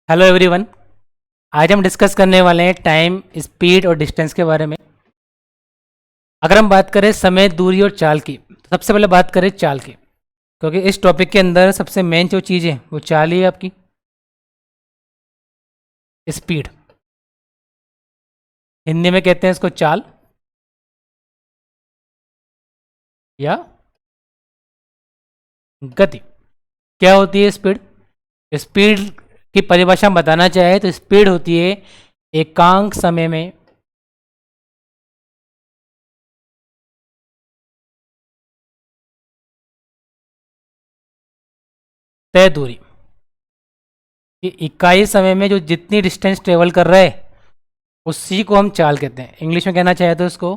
Hello everyone. आज हम discuss करने वाले हैं टाइम, स्पीड और डिस्टेंस के बारे में। अगर हम बात करें समय, दूरी और चाल की, तो सबसे पहले बात करें चाल की, क्योंकि इस टॉपिक के अंदर सबसे मेन जो चीज़ है वो चाल ही है आपकी। स्पीड, हिंदी में कहते हैं इसको चाल या गति। क्या होती है स्पीड? स्पीड की परिभाषा हम बताना चाहे तो स्पीड होती है एकांक समय में तय दूरी, कि इकाई समय में जो जितनी डिस्टेंस ट्रेवल कर रहा है उसी को हम चाल कहते हैं। इंग्लिश में कहना चाहे तो उसको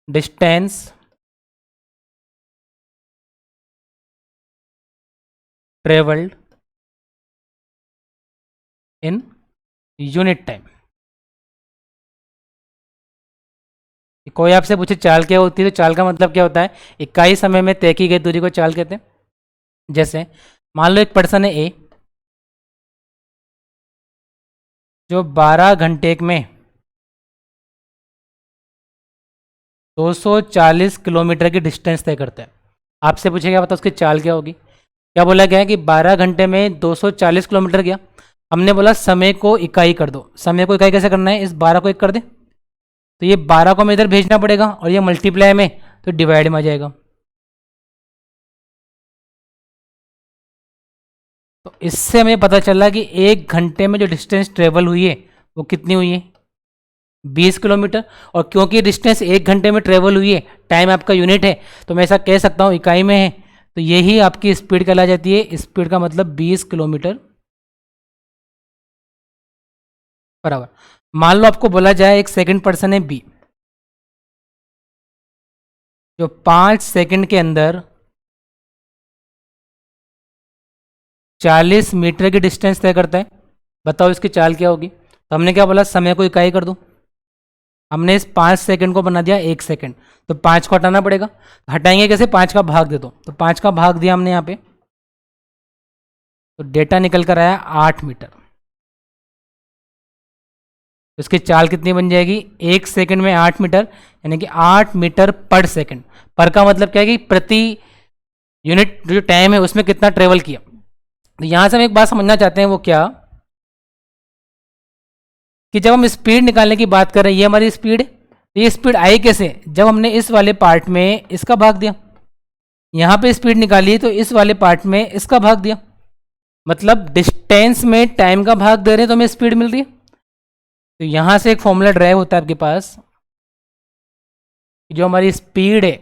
distance travelled in unit time. कोई आपसे पूछे चाल क्या होती है तो चाल का मतलब क्या होता है? इकाई समय में तय की गई दूरी को चाल कहते हैं। जैसे मान लो एक पर्सन है ए, जो 12 घंटे में 240 किलोमीटर की डिस्टेंस तय करता है। आपसे पूछेगा बता उसकी चाल क्या होगी? क्या बोला गया है कि 12 घंटे में 240 किलोमीटर गया। हमने बोला समय को इकाई कर दो। समय को इकाई कैसे करना है? इस 12 को एक कर दे, तो ये 12 को हमें इधर भेजना पड़ेगा और ये मल्टीप्लाई में तो डिवाइड में आ जाएगा। तो इससे हमें पता चला कि एक घंटे में जो डिस्टेंस ट्रेवल हुई है वो कितनी हुई है? 20 किलोमीटर। और क्योंकि डिस्टेंस एक घंटे में ट्रेवल हुई है, टाइम आपका यूनिट है, तो मैं ऐसा कह सकता हूँ इकाई में है, तो यही आपकी स्पीड कहला जाती है। स्पीड का मतलब 20 किलोमीटर पर आवर। मान लो आपको बोला जाए एक सेकंड पर्सन है बी, जो 5 सेकंड के अंदर 40 मीटर की डिस्टेंस तय करता है। बताओ इसकी चाल क्या होगी? तो हमने क्या बोला, समय को इकाई कर दो। हमने इस 5 सेकंड को बना दिया 1 सेकंड, तो 5 को हटाना पड़ेगा। हटाएंगे कैसे? 5 का भाग दे दो, तो 5 का भाग दिया हमने यहाँ पे, तो डेटा निकल कर आया 8 मीटर। तो इसकी चाल कितनी बन जाएगी? 1 सेकंड में 8 मीटर, यानी कि 8 मीटर पर सेकंड। पर का मतलब क्या है कि प्रति यूनिट जो टाइम है उसमें कितना ट्रेवल किया। तो यहाँ से हम एक बात समझना चाहते हैं, वो क्या कि जब हम स्पीड निकालने की बात कर रहे हैं, ये हमारी स्पीड है, तो ये स्पीड आई कैसे? जब हमने इस वाले पार्ट में इसका भाग दिया। यहाँ पे स्पीड निकाली तो इस वाले पार्ट में इसका भाग दिया, मतलब डिस्टेंस में टाइम का भाग दे रहे हैं तो हमें स्पीड मिल रही है। तो यहाँ से एक फॉर्मूला ड्राइव होता है आपके पास, जो हमारी स्पीड है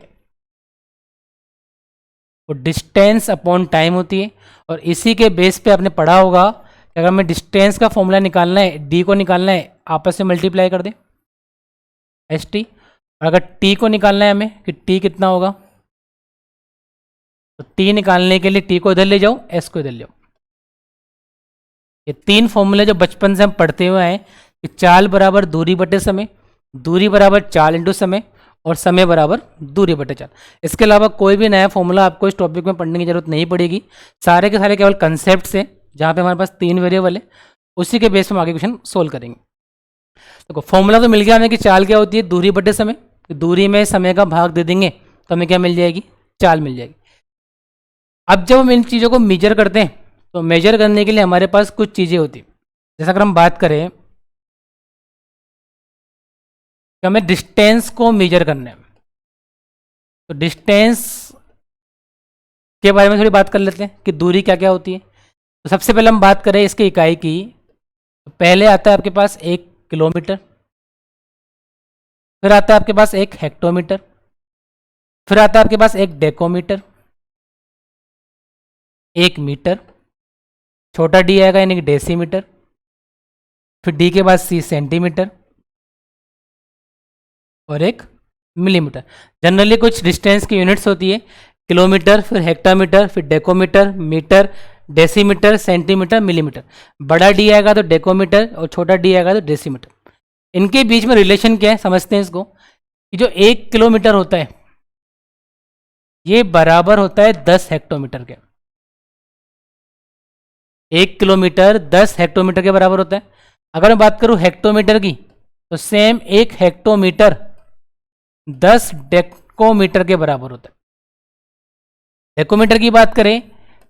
वो डिस्टेंस अपॉन टाइम होती है। और इसी के बेस पे आपने पढ़ा होगा कि अगर हमें डिस्टेंस का फॉर्मूला निकालना है, डी को निकालना है, आपस में मल्टीप्लाई कर दे एस टी। और अगर टी को निकालना है हमें कि टी कितना होगा, तो टी निकालने के लिए टी को इधर ले जाओ, एस को इधर ले जाओ। ये 3 फॉर्मूले जो बचपन से हम पढ़ते हुए आए कि चाल बराबर दूरी बटे समय, दूरी बराबर चाल इंटू समय, और समय बराबर दूरी बटे चाल। इसके अलावा कोई भी नया फॉर्मूला आपको इस टॉपिक में पढ़ने की जरूरत नहीं पड़ेगी। सारे के सारे केवल कंसेप्ट से, जहाँ पे हमारे पास 3 वेरिएबल है, उसी के बेस पर हम आगे क्वेश्चन सोल्व करेंगे। देखो फॉर्मूला तो मिल गया हमें कि चाल क्या होती है, दूरी बटे समय। दूरी में समय का भाग दे देंगे तो हमें क्या मिल जाएगी? चाल मिल जाएगी। अब जब हम इन चीज़ों को मेजर करते हैं, तो मेजर करने के लिए हमारे पास कुछ चीज़ें होती हैं। जैसा अगर हम बात करें कि हमें डिस्टेंस को मेजर करना है, तो डिस्टेंस के बारे में थोड़ी बात कर लेते हैं कि दूरी क्या क्या होती है। तो सबसे पहले हम बात करें इसकी इकाई की, तो पहले आता है आपके पास 1 किलोमीटर, फिर आता है आपके पास 1 हेक्टोमीटर, फिर आता है आपके पास 1 डेकोमीटर, 1 मीटर, छोटा डी आएगा यानी कि डेसीमीटर, फिर डी के बाद सी सेंटीमीटर, और 1 मिलीमीटर। जनरली कुछ डिस्टेंस की यूनिट्स होती है, किलोमीटर, फिर हेक्टामीटर, फिर डेकोमीटर, मीटर, डेसीमीटर, सेंटीमीटर, मिलीमीटर। बड़ा डी आएगा तो डेकोमीटर और छोटा डी आएगा तो डेसीमीटर। इनके बीच में रिलेशन क्या है समझते हैं इसको, कि जो 1 किलोमीटर होता है ये बराबर होता है 10 हेक्टोमीटर के। 1 किलोमीटर 10 हेक्टोमीटर के बराबर होता है। अगर मैं बात करूं हेक्टोमीटर की, तो सेम 1 हेक्टोमीटर 10 डेकोमीटर के बराबर होता है। डेकोमीटर की बात करें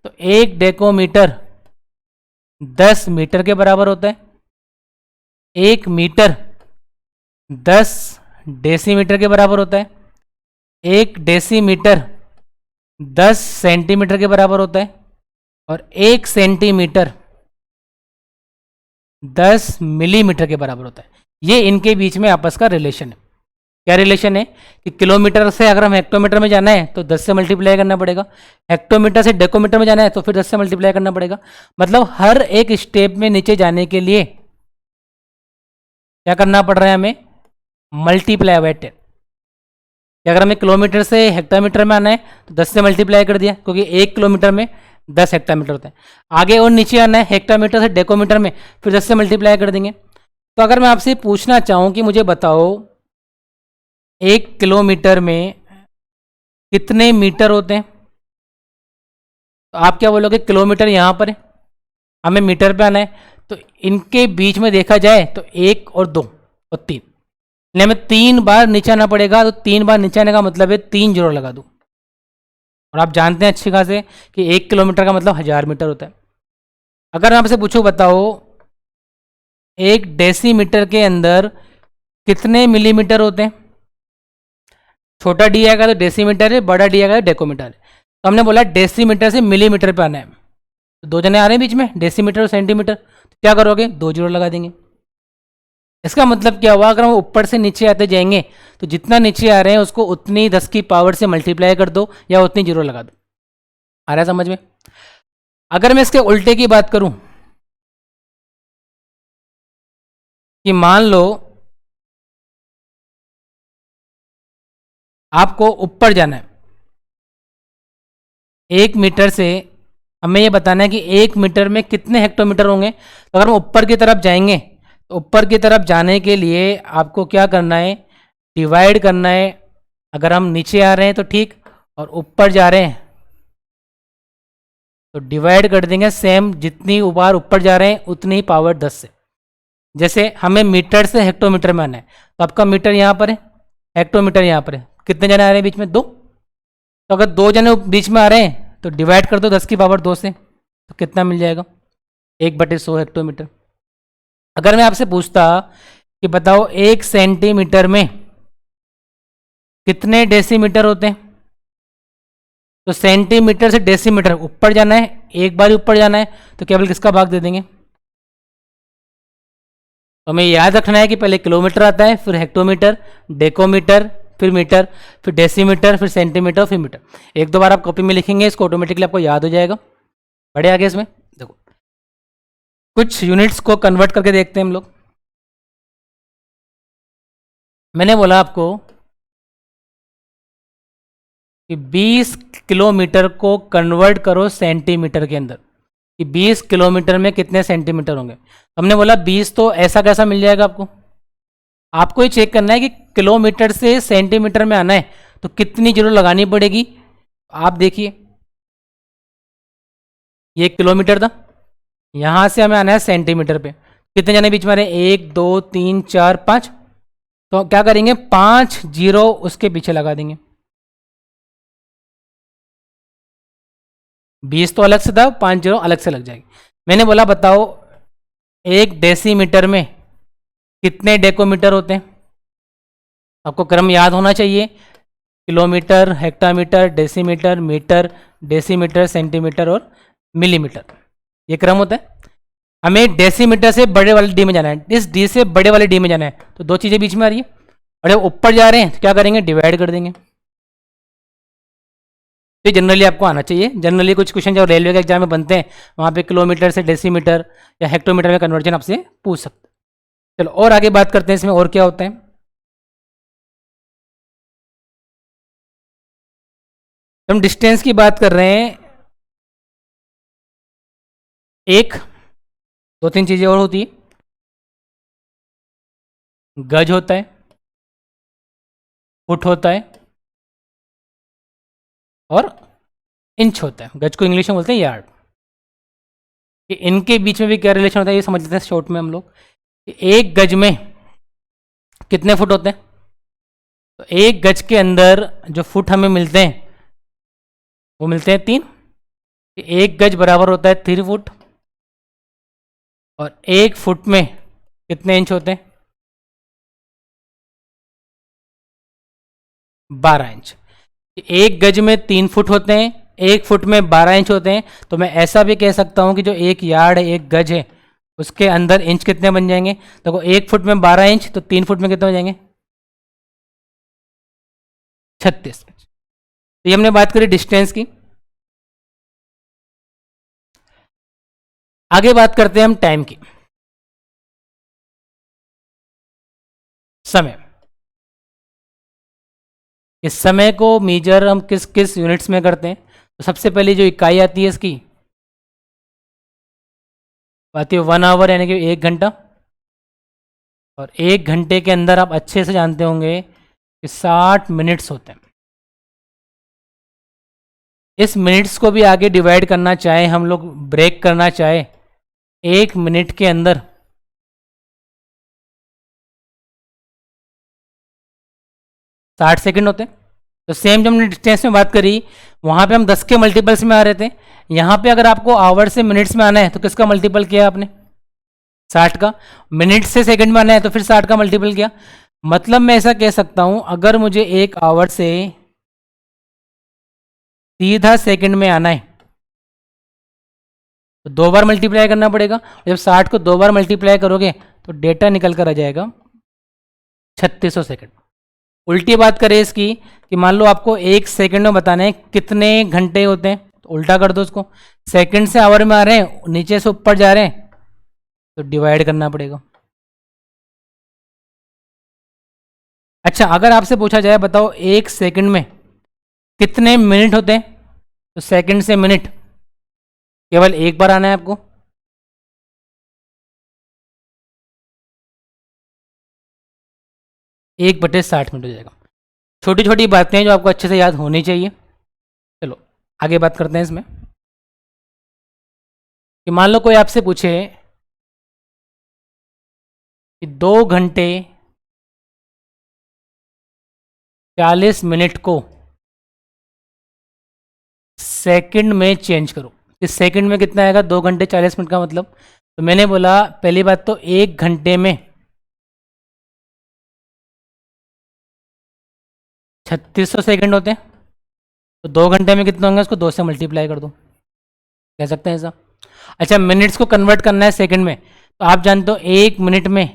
तो 1 डेकोमीटर 10 मीटर के बराबर होता है। 1 मीटर 10 डेसीमीटर के बराबर होता है। 1 डेसीमीटर 10 सेंटीमीटर के बराबर होता है। और 1 सेंटीमीटर 10 मिलीमीटर के बराबर होता है। ये इनके बीच में आपस का रिलेशन है। क्या रिलेशन है कि किलोमीटर से अगर हम हेक्टोमीटर में जाना है तो 10 से मल्टीप्लाई करना पड़ेगा, हेक्टोमीटर से डेकोमीटर में जाना है तो फिर 10 से मल्टीप्लाई करना पड़ेगा। मतलब हर एक स्टेप में नीचे जाने के लिए क्या करना पड़ रहा है हमें, मल्टीप्लाई बाय 10। अगर हमें किलोमीटर से हेक्टोमीटर में आना है तो 10 से मल्टीप्लाई कर दिया, क्योंकि 1 किलोमीटर में 10 हेक्टोमीटर होता है। आगे और नीचे आना है हेक्टोमीटर से डेकोमीटर में, फिर 10 से मल्टीप्लाई कर देंगे। तो अगर मैं आपसे पूछना चाहूँ कि मुझे बताओ 1 किलोमीटर में कितने मीटर होते हैं, तो आप क्या बोलोगे, किलोमीटर यहाँ पर है, हमें मीटर पे आना है। तो इनके बीच में देखा जाए तो 1 और 2 और 3, हमें 3 बार नीचे आना पड़ेगा। तो 3 बार नीचे आने का मतलब है 3 जीरो लगा दूँ। और आप जानते हैं अच्छी खासे कि 1 किलोमीटर का मतलब 1000 मीटर होता है। अगर मैं आपसे पूछूं बताओ 1 डेसीमीटर के अंदर कितने मिलीमीटर होते हैं, छोटा डी आएगा तो डेसीमीटर है, बड़ा डी आएगा तो डेकोमीटर है। तो हमने बोला डेसीमीटर से मिलीमीटर पे आना है, तो 2 जने आ रहे हैं बीच में, डेसीमीटर और सेंटीमीटर, तो क्या करोगे, 2 जीरो लगा देंगे। इसका मतलब क्या हुआ, अगर हम ऊपर से नीचे आते जाएंगे तो जितना नीचे आ रहे हैं उसको उतनी 10 की पावर से मल्टीप्लाई कर दो या उतनी जीरो लगा दो। आ रहा है समझ में। अगर मैं इसके उल्टे की बात करूं कि मान लो आपको ऊपर जाना है 1 मीटर से, हमें ये बताना है कि 1 मीटर में कितने हेक्टोमीटर होंगे। तो अगर हम ऊपर की तरफ जाएंगे तो ऊपर की तरफ जाने के लिए आपको क्या करना है, डिवाइड करना है। अगर हम नीचे आ रहे हैं तो ठीक, और ऊपर जा रहे हैं तो डिवाइड कर देंगे सेम, जितनी बार ऊपर जा रहे हैं उतनी पावर 10 से। जैसे हमें मीटर से हेक्टोमीटर में आना है, तो आपका मीटर यहाँ पर है, हेक्टोमीटर यहाँ पर है, कितने जने आ रहे हैं बीच में, 2। तो अगर 2 जने बीच में आ रहे हैं तो डिवाइड कर दो 10 की पावर 2 से, तो कितना मिल जाएगा, 1/100 हेक्टोमीटर। अगर मैं आपसे पूछता कि बताओ 1 सेंटीमीटर में कितने डेसीमीटर होते हैं, तो सेंटीमीटर से डेसीमीटर ऊपर जाना है, एक बार ऊपर जाना है, तो केवल किसका भाग दे देंगे। तो हमें याद रखना है कि पहले किलोमीटर आता है, फिर हेक्टोमीटर, डेकोमीटर, फिर मीटर, फिर डेसीमीटर, फिर सेंटीमीटर, फिर मीटर। एक दो बार आप कॉपी में लिखेंगे, इसको ऑटोमेटिकली आपको याद हो जाएगा। बढ़े आगे इसमें देखो, कुछ यूनिट्स को कन्वर्ट करके देखते हैं हम लोग। मैंने बोला आपको कि 20 किलोमीटर को कन्वर्ट करो सेंटीमीटर के अंदर, कि 20 किलोमीटर में कितने सेंटीमीटर होंगे। हमने बोला 20, तो ऐसा कैसा मिल जाएगा आपको, आपको ये चेक करना है कि किलोमीटर से सेंटीमीटर में आना है तो कितनी जीरो लगानी पड़ेगी। आप देखिए ये किलोमीटर था, यहाँ से हमें आना है सेंटीमीटर पे, कितने जाने बीच में आ रहे हैं, 1 2 3 4 5। तो क्या करेंगे, 5 जीरो उसके पीछे लगा देंगे। 20 तो अलग से था, 5 जीरो अलग से लग जाएगी। मैंने बोला बताओ 1 डेसीमीटर में कितने डेकोमीटर होते हैं, आपको क्रम याद होना चाहिए, kilometre, hectometre, decimetre, metre, decimetre, centimetre और मिलीमीटर, ये क्रम होता है। हमें डेसीमीटर से बड़े वाले डी में जाना है, इस डी से बड़े वाले डी में जाना है, तो 2 चीज़ें बीच में आ रही है। और जब ऊपर जा रहे हैं तो क्या करेंगे, डिवाइड कर देंगे। तो जनरली आपको आना चाहिए। जनरली कुछ क्वेश्चन जो रेलवे के एग्जाम में बनते हैं वहाँ पे किलोमीटर से डेसीमीटर या हेक्टोमीटर में कन्वर्जन आपसे पूछ सकते हैं। चलो और आगे बात करते हैं इसमें और क्या होता है। हम डिस्टेंस की बात कर रहे हैं, एक 2-3 चीज़ें और होती है, गज होता है, फुट होता है और इंच होता है। गज को इंग्लिश में बोलते हैं यार्ड। कि इनके बीच में भी क्या रिलेशन होता है ये समझ लेते हैं शॉर्ट में हम लोग। कि एक गज में कितने फुट होते हैं? तो एक गज के अंदर जो फुट हमें मिलते हैं वो मिलते हैं 3। एक गज बराबर होता है 3 फुट, और एक फुट में कितने इंच होते हैं? 12 इंच। एक गज में 3 फुट होते हैं, एक फुट में 12 इंच होते हैं। तो मैं ऐसा भी कह सकता हूं कि जो एक यार्ड है, एक गज है, उसके अंदर इंच कितने बन जाएंगे? देखो एक फुट में 12 इंच, तो 3 फुट में कितने हो जाएंगे? 36 इंच। तो ये हमने बात करी डिस्टेंस की। आगे बात करते हैं हम टाइम की। समय। इस समय को मेजर हम किस किस यूनिट्स में करते हैं? तो सबसे पहले जो इकाई आती है इसकी आती है 1 आवर, यानी कि 1 घंटा। और 1 घंटे के अंदर आप अच्छे से जानते होंगे कि 60 मिनट्स होते हैं। इस मिनट्स को भी आगे डिवाइड करना चाहे हम लोग, ब्रेक करना चाहे, 1 मिनट के अंदर 60 सेकंड होते हैं। तो सेम जो हमने डिस्टेंस में बात करी, वहां पे हम 10 के मल्टीपल्स में आ रहे थे। यहाँ पे अगर आपको आवर से मिनट्स में आना है तो किसका मल्टीपल किया आपने? 60 का। मिनट से सेकंड में आना है तो फिर 60 का मल्टीपल किया। मतलब मैं ऐसा कह सकता हूं, अगर मुझे 1 आवर से सीधा सेकंड में आना है तो 2 बार मल्टीप्लाई करना पड़ेगा। जब 60 को 2 बार मल्टीप्लाई करोगे तो डेटा निकल कर आ जाएगा 3600 सेकंड। उल्टी बात करें इसकी, कि मान लो आपको 1 सेकंड में बताना है कितने घंटे होते हैं, तो उल्टा कर दो उसको। सेकंड से आवर में आ रहे हैं, नीचे से ऊपर जा रहे हैं, तो डिवाइड करना पड़ेगा। अच्छा, अगर आपसे पूछा जाए बताओ 1 सेकंड में कितने मिनट होते हैं, तो सेकंड से मिनट केवल एक बार आना है आपको। 1/60 मिनट हो जाएगा। छोटी छोटी बातें हैं जो आपको अच्छे से याद होनी चाहिए। चलो आगे बात करते हैं इसमें। कि मान लो कोई आपसे पूछे कि 2 घंटे 40 मिनट को सेकंड में चेंज करो। इस सेकंड में कितना आएगा? 2 घंटे 40 मिनट का मतलब। तो मैंने बोला पहली बात तो 1 घंटे में 3600 सेकंड होते हैं। तो 2 घंटे में कितने होंगे उसको 2 से मल्टीप्लाई कर दो, कह सकते हैं ऐसा। अच्छा, मिनट्स को कन्वर्ट करना है सेकंड में, तो आप जानते हो 1 मिनट में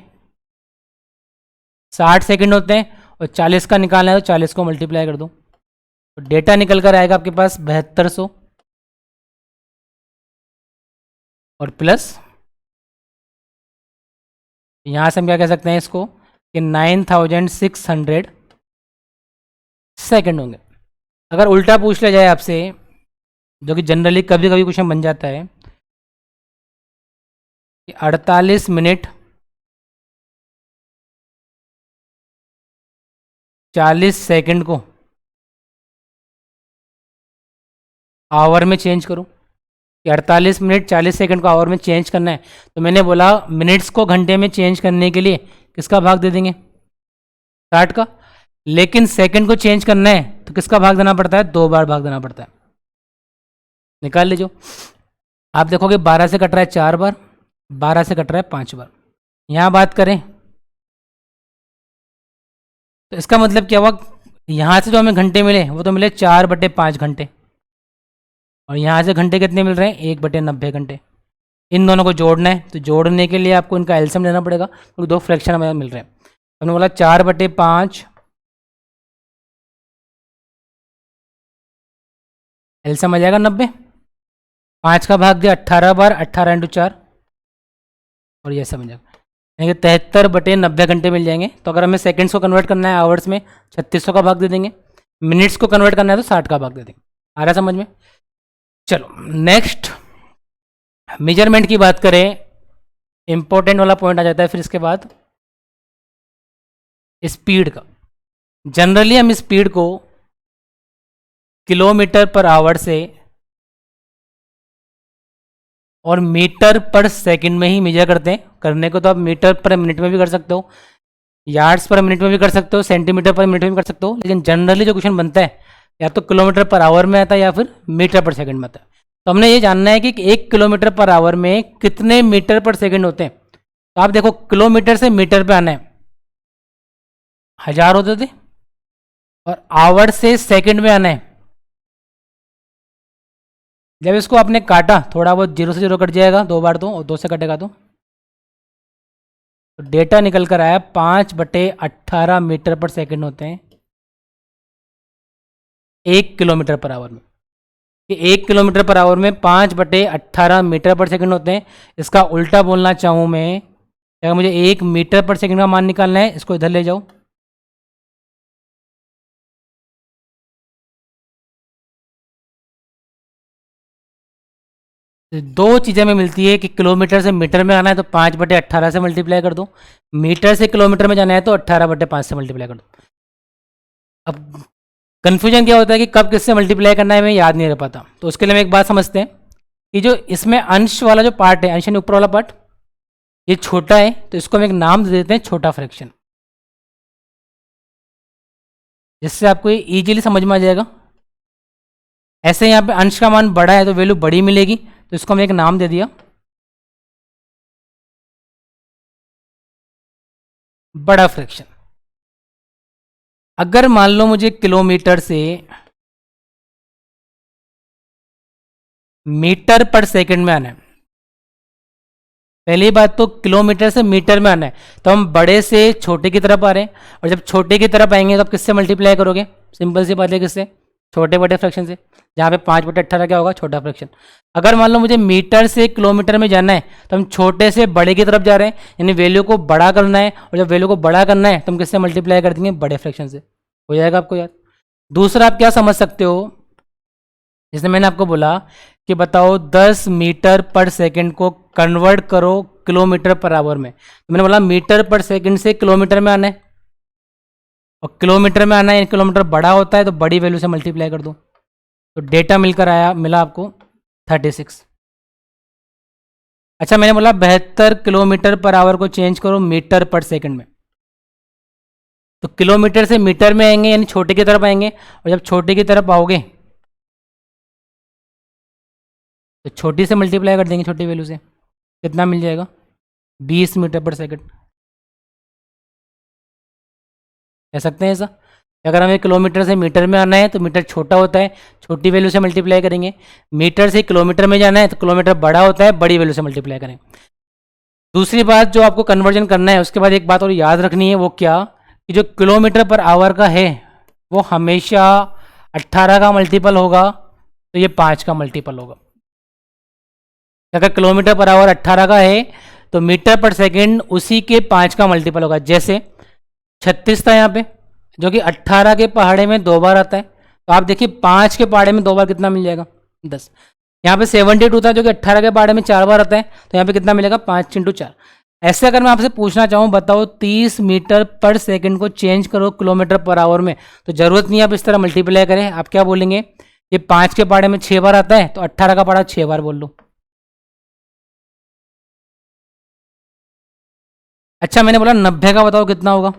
60 सेकंड होते हैं, और 40 का निकालना है तो 40 को मल्टीप्लाई कर दो, तो डेटा निकल कर आएगा आपके पास 7200 और प्लस यहाँ से हम क्या कह सकते हैं इसको कि 9600 सेकंड होंगे। अगर उल्टा पूछ लिया जाए आपसे, जो कि जनरली कभी कभी क्वेश्चन बन जाता है, कि 48 मिनट 40 सेकंड को आवर में चेंज करो, कि 48 मिनट 40 सेकंड को आवर में चेंज करना है, तो मैंने बोला मिनट्स को घंटे में चेंज करने के लिए किसका भाग दे देंगे? 60 का। लेकिन सेकंड को चेंज करना है तो किसका भाग देना पड़ता है? 2 बार भाग देना पड़ता है। निकाल लीजिए। आप देखोगे 12 से कट रहा है 4 बार, 12 से कट रहा है 5 बार। यहाँ बात करें तो इसका मतलब क्या हुआ? यहाँ से जो हमें घंटे मिले वो तो मिले 4/5 घंटे, और यहाँ से घंटे कितने मिल रहे हैं? 1/90 घंटे। इन दोनों को जोड़ना है, तो जोड़ने के लिए आपको इनका एलसीएम लेना पड़ेगा, क्योंकि 2 फ्रैक्शन हमें मिल रहे हैं। हमने बोला 4/5, एलसीएम आ जाएगा 90। 5 का भाग दिया 18 बार, 18 × 4, और ये समझ जाएगा, यानी कि 73/90 घंटे मिल जाएंगे। तो अगर हमें सेकंड्स को कन्वर्ट करना है आवर्स में, 3600 का भाग दे देंगे। मिनट्स को कन्वर्ट करना है तो 60 का भाग दे देंगे। आ रहा समझ में? चलो नेक्स्ट, मेजरमेंट की बात करें, इंपॉर्टेंट वाला पॉइंट आ जाता है फिर इसके बाद, स्पीड का। जनरली हम स्पीड को किलोमीटर पर आवर से और मीटर पर सेकंड में ही मेजर करते हैं। करने को तो आप मीटर पर मिनट में भी कर सकते हो, यार्ड्स पर मिनट में भी कर सकते हो, सेंटीमीटर पर मिनट में भी कर सकते हो, लेकिन जनरली जो क्वेश्चन बनता है या तो किलोमीटर पर आवर में आता है या फिर मीटर पर सेकंड में आता है। तो हमने ये जानना है कि 1 किलोमीटर पर आवर में कितने मीटर पर सेकंड होते हैं। तो आप देखो, किलोमीटर से मीटर पे आना है 1000 होते थे, और आवर से सेकंड में आना है। जब इसको आपने काटा, थोड़ा बहुत 0 से 0 कट जाएगा 2 बार तो, और 2 से कटेगा तो डेटा निकल कर आया 5/18 मीटर पर सेकंड होते हैं 1 किलोमीटर पर आवर में। कि 1 किलोमीटर पर आवर में 5/18 मीटर पर सेकंड होते हैं। इसका उल्टा बोलना चाहूँ मैं, अगर मुझे 1 मीटर पर सेकंड का मान निकालना है, इसको इधर ले जाओ, तो दो चीज़ें में मिलती है कि किलोमीटर से मीटर में आना है तो 5/18 से मल्टीप्लाई कर दो, मीटर से किलोमीटर में जाना है तो 18/5 से मल्टीप्लाई कर दो। अब कन्फ्यूजन क्या होता है कि कब किससे मल्टीप्लाई करना है, मैं याद नहीं रह पाता। तो उसके लिए हम एक बात समझते हैं कि जो इसमें अंश वाला जो पार्ट है, अंश यानी ऊपर वाला पार्ट, ये छोटा है, तो इसको हम एक नाम दे देते हैं छोटा फ्रैक्शन, जिससे आपको ये ईजिली समझ में आ जाएगा। ऐसे यहाँ पे अंश का मान बड़ा है तो वैल्यू बड़ी मिलेगी, तो इसको हम एक नाम दे दिया बड़ा फ्रैक्शन। अगर मान लो मुझे किलोमीटर से मीटर पर सेकंड में आना है, पहली बात तो किलोमीटर से मीटर में आना है, तो हम बड़े से छोटे की तरफ आ रहे हैं, और जब छोटे की तरफ आएंगे तो आप किससे मल्टीप्लाई करोगे? सिंपल सी बात है, किससे? छोटे बड़े फ्रैक्शन से। जहाँ पे 5/18 क्या होगा? छोटा फ्रैक्शन। अगर मान लो मुझे मीटर से किलोमीटर में जाना है, तो हम छोटे से बड़े की तरफ जा रहे हैं, यानी वैल्यू को बड़ा करना है, और जब वैल्यू को बड़ा करना है तो हम किससे मल्टीप्लाई कर देंगे? बड़े फ्रैक्शन से। हो जाएगा आपको याद। दूसरा आप क्या समझ सकते हो, जैसे मैंने आपको बोला कि बताओ 10 मीटर पर सेकंड को कन्वर्ट करो किलोमीटर पर आवर में, तो मैंने बोला मीटर पर सेकंड से किलोमीटर में आना है, और किलोमीटर में आना है, किलोमीटर बड़ा होता है तो बड़ी वैल्यू से मल्टीप्लाई कर दो। तो डेटा मिला आपको 36। अच्छा, मैंने बोला 72 किलोमीटर पर आवर को चेंज करो मीटर पर सेकंड में, तो किलोमीटर से मीटर में आएंगे यानी छोटे की तरफ आएंगे, और जब छोटे की तरफ आओगे तो छोटी से मल्टीप्लाई कर देंगे, छोटी वैल्यू से। कितना मिल जाएगा? 20 मीटर पर सेकंड। कह सकते हैं ऐसा। अगर हमें किलोमीटर से मीटर में आना है तो मीटर छोटा होता है, छोटी वैल्यू से मल्टीप्लाई करेंगे। मीटर से किलोमीटर में जाना है तो किलोमीटर बड़ा होता है, बड़ी वैल्यू से मल्टीप्लाई करेंगे। दूसरी बात जो आपको कन्वर्जन करना है, उसके बाद एक बात और याद रखनी है, वो क्या कि जो किलोमीटर पर आवर का है वो हमेशा 18 का मल्टीपल होगा, तो ये 5 का मल्टीपल होगा। अगर किलोमीटर पर आवर 18 का है तो मीटर पर सेकंड उसी के 5 का मल्टीपल होगा। जैसे 36 था यहाँ पे, जो कि 18 के पहाड़े में 2 बार आता है, तो आप देखिए 5 के पहाड़े में 2 बार कितना मिल जाएगा? 10। यहाँ पे 72 था, जो कि 18 के पहाड़े में 4 बार आता है, तो यहाँ पे कितना मिलेगा? 5 × 4। ऐसे अगर मैं आपसे पूछना चाहूँ, बताओ 30 मीटर पर सेकंड को चेंज करो किलोमीटर पर आवर में, तो जरूरत नहीं है आप इस तरह मल्टीप्लाई करें। आप क्या बोलेंगे? ये 5 के पहाड़े में 6 बार आता है, तो 18 का पहाड़ा 6 बार बोल लो। अच्छा, मैंने बोला 90 का बताओ कितना होगा,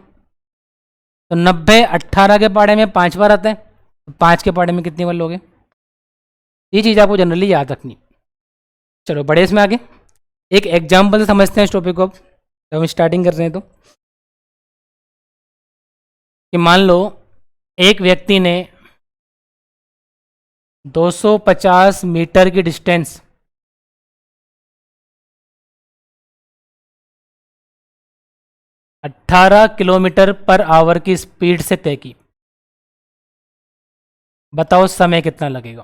तो 90 18 के पहाड़े में 5 बार आता है, तो 5 के पहाड़े में कितनी बार लोगे? ये चीज़ आपको जनरली याद रखनी। चलो बड़े इसमें आगे एक एग्जाम्पल से समझते हैं इस टॉपिक को। जब हम स्टार्टिंग कर रहे हैं तो कि मान लो एक व्यक्ति ने 250 मीटर की डिस्टेंस 18 किलोमीटर पर आवर की स्पीड से तय की। बताओ समय कितना लगेगा?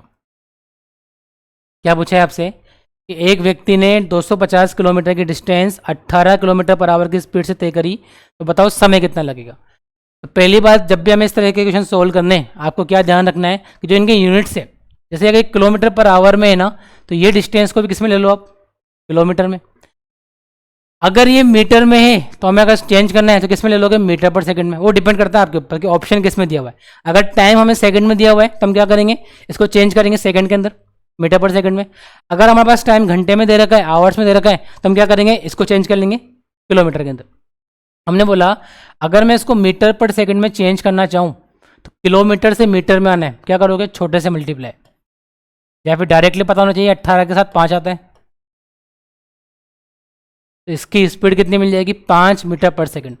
क्या पूछा है आपसे कि एक व्यक्ति ने 250 किलोमीटर की डिस्टेंस 18 किलोमीटर पर आवर की स्पीड से तय करी, तो बताओ समय कितना लगेगा? तो पहली बात, जब भी हमें इस तरह के क्वेश्चन सोल्व करने हैं, आपको क्या ध्यान रखना है कि जो इनके यूनिट्स है, जैसे अगर किलोमीटर पर आवर में है ना, तो ये डिस्टेंस को भी किस में ले लो आप? किलोमीटर में। अगर ये मीटर में है तो हमें अगर चेंज करना है तो किस में ले लोगे? मीटर पर सेकंड में। वो डिपेंड करता है आपके ऊपर कि ऑप्शन किस में दिया हुआ है। अगर टाइम हमें सेकंड में दिया हुआ है तो हम क्या करेंगे? इसको चेंज करेंगे सेकंड के अंदर। मीटर पर सेकंड में। अगर हमारे पास टाइम घंटे में दे रखा है, आवर्स में दे रखा है, तो हम क्या करेंगे, इसको चेंज कर लेंगे किलोमीटर के अंदर। हमने बोला अगर मैं इसको मीटर पर सेकंड में चेंज करना चाहूँ तो किलोमीटर से मीटर में आना है, क्या करोगे, छोटे से मल्टीप्लाई, या फिर डायरेक्टली पता होना चाहिए 18 के साथ 5 आता है, तो इसकी स्पीड कितनी मिल जाएगी, 5 मीटर पर सेकंड।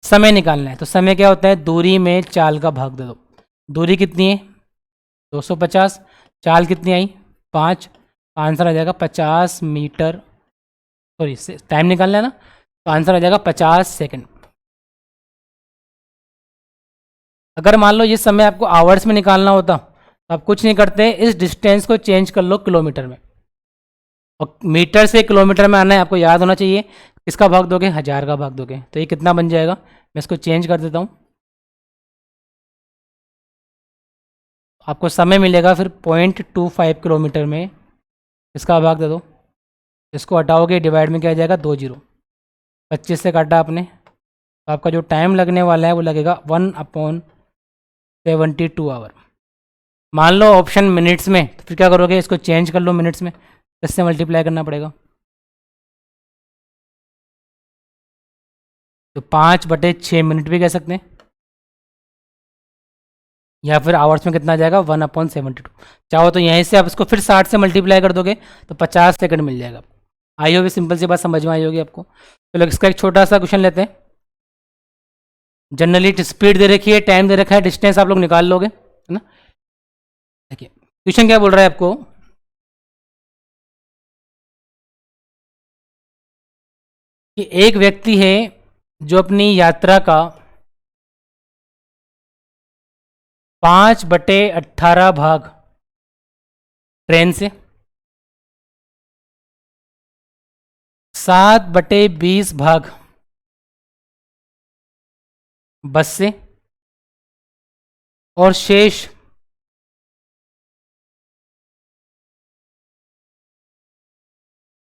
समय निकालना है, तो समय क्या होता है, दूरी में चाल का भाग दे दो। दूरी कितनी है 250, चाल कितनी आई 5, आंसर आ जाएगा 50 मीटर, सॉरी टाइम निकालना है ना, तो आंसर आ जाएगा 50 सेकंड। अगर मान लो ये समय आपको आवर्स में निकालना होता तो आप कुछ नहीं करते, इस डिस्टेंस को चेंज कर लो किलोमीटर में, और मीटर से किलोमीटर में आना है, आपको याद होना चाहिए किसका भाग दोगे, 1000 का भाग दोगे। तो ये कितना बन जाएगा, मैं इसको चेंज कर देता हूँ, आपको समय मिलेगा फिर 0.25 किलोमीटर में, इसका भाग दे दो, इसको हटाओगे डिवाइड में क्या आ जाएगा 20, 25 से काटा आपने, तो आपका जो टाइम लगने वाला है वो लगेगा 1/72 आवर। मान लो ऑप्शन मिनट्स में, तो फिर क्या करोगे, इसको चेंज कर लो मिनट्स में, इससे मल्टीप्लाई करना पड़ेगा, तो 5/6 मिनट भी कह सकते हैं, या फिर आवर्स में कितना आ जाएगा 1/72। चाहो तो यहीं से आप इसको फिर 60 से मल्टीप्लाई कर दोगे तो 50 सेकंड मिल जाएगा। आई होगी, सिंपल सी बात समझ में आई होगी आपको। चलो इसका एक छोटा सा क्वेश्चन लेते हैं। जनरली स्पीड दे रखी है, टाइम दे रखा है, डिस्टेंस आप लोग निकाल लोगे, है ना। देखिए क्वेश्चन क्या बोल रहा है आपको, कि एक व्यक्ति है जो अपनी यात्रा का 5/18 भाग ट्रेन से, 7/20 भाग बस से, और शेष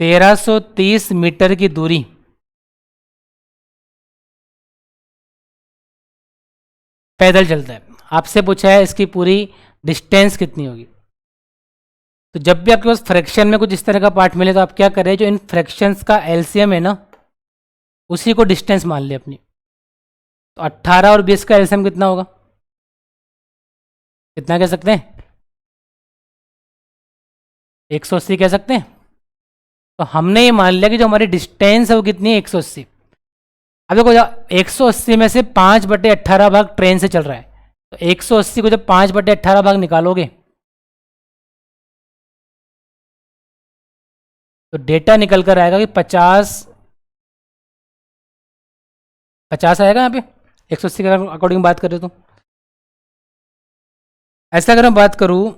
1330 मीटर की दूरी पैदल चलता है। आपसे पूछा है इसकी पूरी डिस्टेंस कितनी होगी। तो जब भी आपके पास फ्रैक्शन में कुछ इस तरह का पार्ट मिले तो आप क्या करें, जो इन फ्रैक्शंस का एलसीएम है ना, उसी को डिस्टेंस मान ले अपनी। तो 18 और 20 का एलसीएम कितना होगा, कितना कह सकते हैं, 180 कह सकते हैं। तो हमने ये मान लिया कि जो हमारी डिस्टेंस है वो कितनी है, 180। अब देखो 180 में से 5/18 भाग ट्रेन से चल रहा है, तो 180 को जब 5/18 भाग निकालोगे तो डेटा निकल कर आएगा कि 50 आएगा यहाँ पे, 180 के अकॉर्डिंग बात करें तो। ऐसा अगर मैं बात करूँ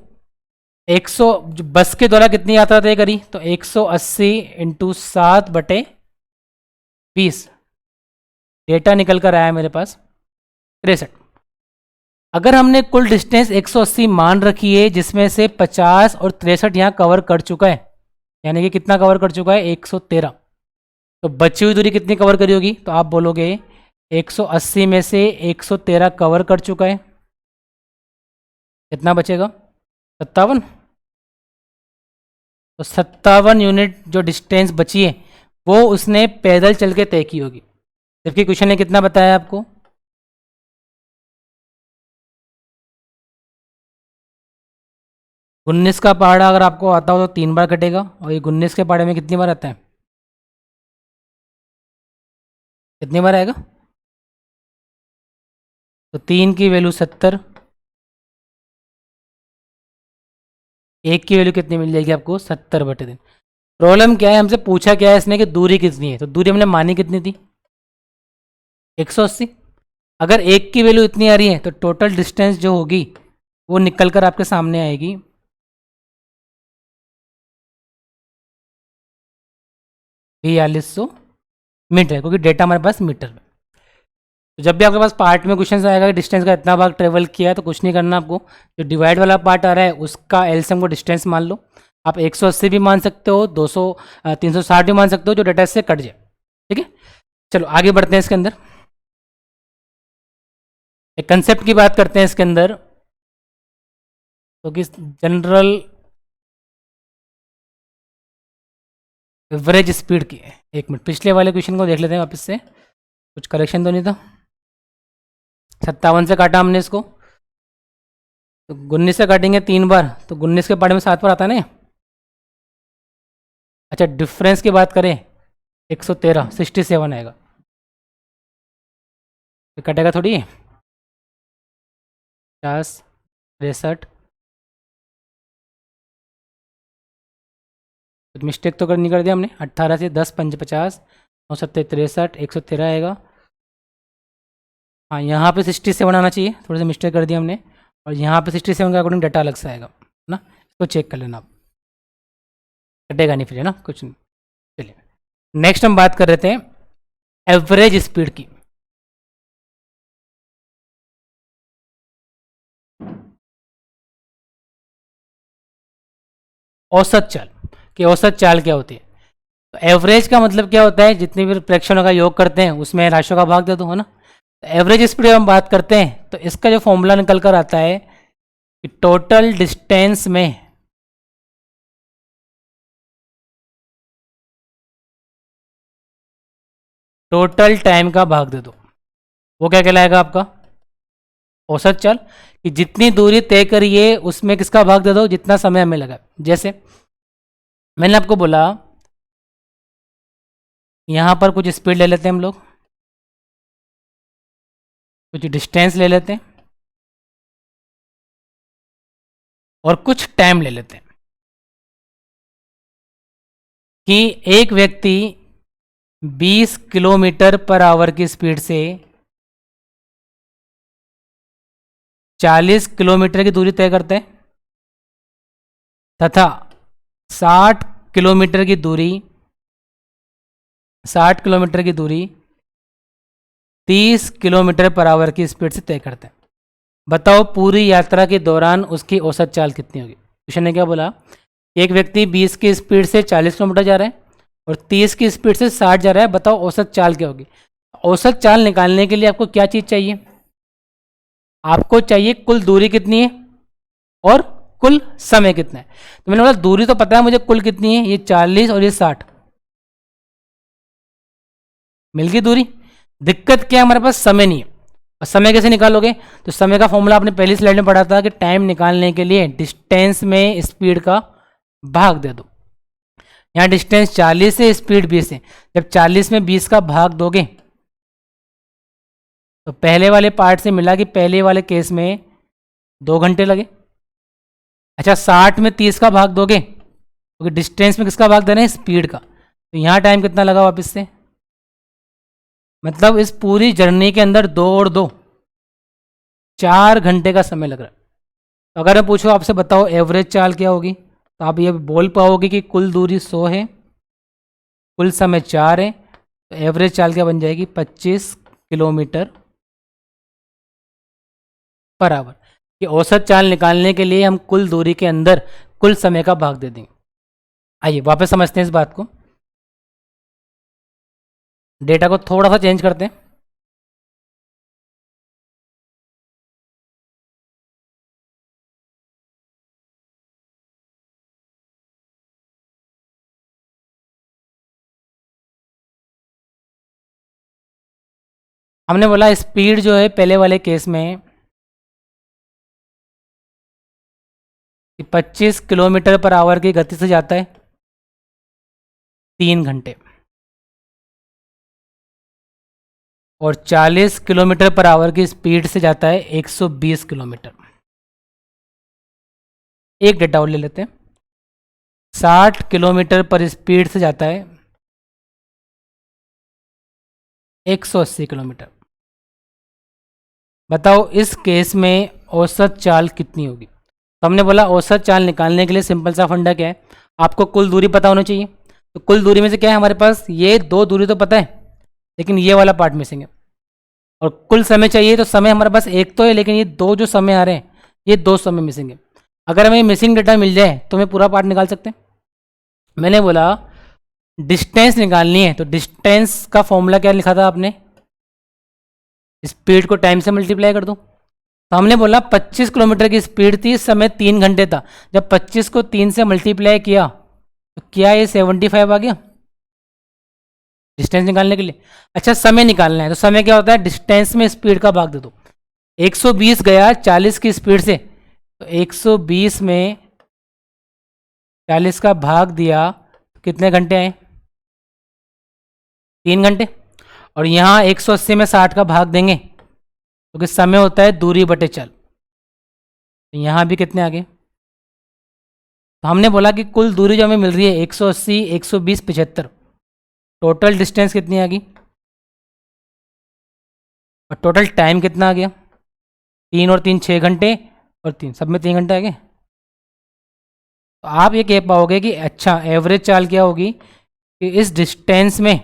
100 जो बस के द्वारा कितनी यात्रा तय करी, तो 180 × 7/20 डेटा निकल कर आया मेरे पास 63। अगर हमने कुल डिस्टेंस 180 मान रखी है, जिसमें से 50 और 63 यहाँ कवर कर चुका है, यानी कि कितना कवर कर चुका है 113, तो बची हुई दूरी कितनी कवर करी होगी, तो आप बोलोगे 180 में से 113 कवर कर चुका है, कितना बचेगा 57। तो 57 यूनिट जो डिस्टेंस बची है वो उसने पैदल चल के तय की होगी। जबकि क्वेश्चन ने कितना बताया आपको, गुन्नीस का पहाड़ा अगर आपको आता हो तो 3 बार कटेगा, और ये गुन्नीस के पहाड़े में कितनी बार आता है, कितनी बार आएगा, तो 3 की वैल्यू 70, 1 की वैल्यू कितनी मिल जाएगी आपको 70/3। प्रॉब्लम क्या है, हमसे पूछा क्या है इसने कि दूरी कितनी है, तो दूरी हमने मानी कितनी थी 180। अगर 1 की वैल्यू इतनी आ रही है तो टोटल डिस्टेंस जो होगी वो निकल कर आपके सामने आएगी 4200 मीटर, क्योंकि डेटा हमारे पास मीटर में। तो जब भी आपके पास पार्ट में क्वेश्चन आएगा कि डिस्टेंस का इतना भाग ट्रेवल किया है, तो कुछ नहीं करना आपको, जो डिवाइड वाला पार्ट आ रहा है उसका एलसीएम को डिस्टेंस मान लो। आप 180 भी मान सकते हो, 360 भी मान सकते हो, जो डेटा से कट जाए, ठीक है। चलो आगे बढ़ते हैं इसके अंदर, एक कंसेप्ट की बात करते हैं इसके अंदर। तो कि जनरल एवरेज स्पीड की। एक मिनट, पिछले वाले क्वेश्चन को देख लेते हैं वापस से, कुछ करेक्शन तो नहीं था। 57 से काटा हमने इसको, तो 19 से काटेंगे 3 बार, तो 19 के पार्ट में 7 बार आता है ना। अच्छा, डिफरेंस की बात करें 113, 67 आएगा, तो कटेगा थोड़ी 50, 63। तो मिस्टेक तो नहीं कर दिया हमने। 18 से 10 5 50, 9 7 63, 113 आएगा। हाँ, यहाँ पे 67 आना चाहिए, थोड़ा सा मिस्टेक कर दिया हमने। और यहाँ पे 67 का अकॉर्डिंग डाटा अलग से आएगा ना, इसको चेक कर लेना आप, कटेगा नहीं फिर, है ना कुछ नहीं। चलिए नेक्स्ट हम बात कर रहे थे एवरेज स्पीड की। औसत चाल कि औसत चाल क्या होती है। तो एवरेज का मतलब क्या होता है, जितनी भी प्रेक्षणों का योग करते हैं उसमें राशियों का भाग दे दो, है ना। तो एवरेज स्पीड जब हम बात करते हैं तो इसका जो फॉर्मूला निकल कर आता है कि टोटल डिस्टेंस में टोटल टाइम का भाग दे दो, वो क्या कहलाएगा आपका औसत चाल। कि जितनी दूरी तय करिए उसमें किसका भाग दे दो, जितना समय हमें लगा। जैसे मैंने आपको बोला यहाँ पर कुछ स्पीड ले लेते हैं हम लोग, कुछ डिस्टेंस ले लेते हैं और कुछ टाइम ले लेते हैं। कि एक व्यक्ति 20 किलोमीटर पर आवर की स्पीड से 40 किलोमीटर की दूरी तय करते हैं, तथा 60 किलोमीटर की दूरी 30 किलोमीटर पर आवर की स्पीड से तय करते हैं। बताओ पूरी यात्रा के दौरान उसकी औसत चाल कितनी होगी। क्वेश्चन ने क्या बोला, एक व्यक्ति 20 की स्पीड से 40 किलोमीटर जा रहा है और 30 की स्पीड से 60 जा रहा है, बताओ औसत चाल क्या होगी। औसत चाल निकालने के लिए आपको क्या चीज़ चाहिए, आपको चाहिए कुल दूरी कितनी है और कुल समय कितना है। तो मैंने बोला दूरी तो पता है मुझे कुल कितनी है, ये 40 और ये 60, मिल गई दूरी। दिक्कत क्या है, हमारे पास समय नहीं है। और समय कैसे निकालोगे, तो समय का फॉर्मूला आपने पहली स्लाइड में पढ़ा था कि टाइम निकालने के लिए डिस्टेंस में स्पीड का भाग दे दो। यहाँ डिस्टेंस 40 है, स्पीड 20 है। जब 40 में 20 का भाग दोगे तो पहले वाले पार्ट से मिला कि पहले वाले केस में 2 घंटे लगे। अच्छा, 60 में 30 का भाग दोगे क्योंकि तो डिस्टेंस में किसका भाग देना है, स्पीड का, तो यहाँ टाइम कितना लगा वापस से, मतलब इस पूरी जर्नी के अंदर 2 और 2 4 घंटे का समय लग रहा है। तो अगर मैं पूछूँ आपसे बताओ एवरेज चाल क्या होगी, तो आप ये बोल पाओगे कि कुल दूरी 100 है, कुल समय 4 है, तो एवरेज चाल क्या बन जाएगी 25 किलोमीटर पर आवर। कि औसत चाल निकालने के लिए हम कुल दूरी के अंदर कुल समय का भाग दे देंगे। आइए वापस समझते हैं इस बात को, डेटा को थोड़ा सा चेंज करते हैं। हमने बोला स्पीड जो है पहले वाले केस में कि 25 किलोमीटर पर आवर की गति से जाता है 3 घंटे, और 40 किलोमीटर पर आवर की स्पीड से जाता है 120 किलोमीटर। एक डेटा और ले लेते हैं, 60 किलोमीटर पर स्पीड से जाता है 180 किलोमीटर। बताओ इस केस में औसत चाल कितनी होगी। तो हमने बोला औसत चाल निकालने के लिए सिंपल सा फंडा क्या है, आपको कुल दूरी पता होना चाहिए। तो कुल दूरी में से क्या है हमारे पास, ये 2 दूरी तो पता है लेकिन ये वाला पार्ट मिसिंग है। और कुल समय चाहिए, तो समय हमारे पास एक तो है लेकिन ये 2 जो समय आ रहे हैं ये 2 समय मिसिंग है। अगर हमें मिसिंग डेटा मिल जाए तो हमें पूरा पार्ट निकाल सकते हैं। मैंने बोला डिस्टेंस निकालनी है, तो डिस्टेंस का फॉर्मूला क्या लिखा था आपने, स्पीड को टाइम से मल्टीप्लाई कर दो। तो हमने बोला 25 किलोमीटर की स्पीड थी, समय 3 घंटे था। जब 25 को 3 से मल्टीप्लाई किया तो क्या ये 75 आ गया। डिस्टेंस निकालने के लिए। अच्छा, समय निकालना है तो समय क्या होता है, डिस्टेंस में स्पीड का भाग दे दो। 120 गया 40 की स्पीड से, तो 120 में 40 का भाग दिया तो कितने घंटे आए, 3 घंटे। और यहाँ 180 में 60 का भाग देंगे क्योंकि समय होता है दूरी बटे चल, तो यहाँ भी कितने आ गए। तो हमने बोला कि कुल दूरी जो हमें मिल रही है 180, 120, 75, टोटल डिस्टेंस कितनी आ गई और टोटल टाइम कितना आ गया, 3 और 3 6 घंटे, और 3 सब में 3 घंटे आ गए। तो आप ये कह पाओगे कि अच्छा एवरेज चाल क्या होगी कि इस डिस्टेंस में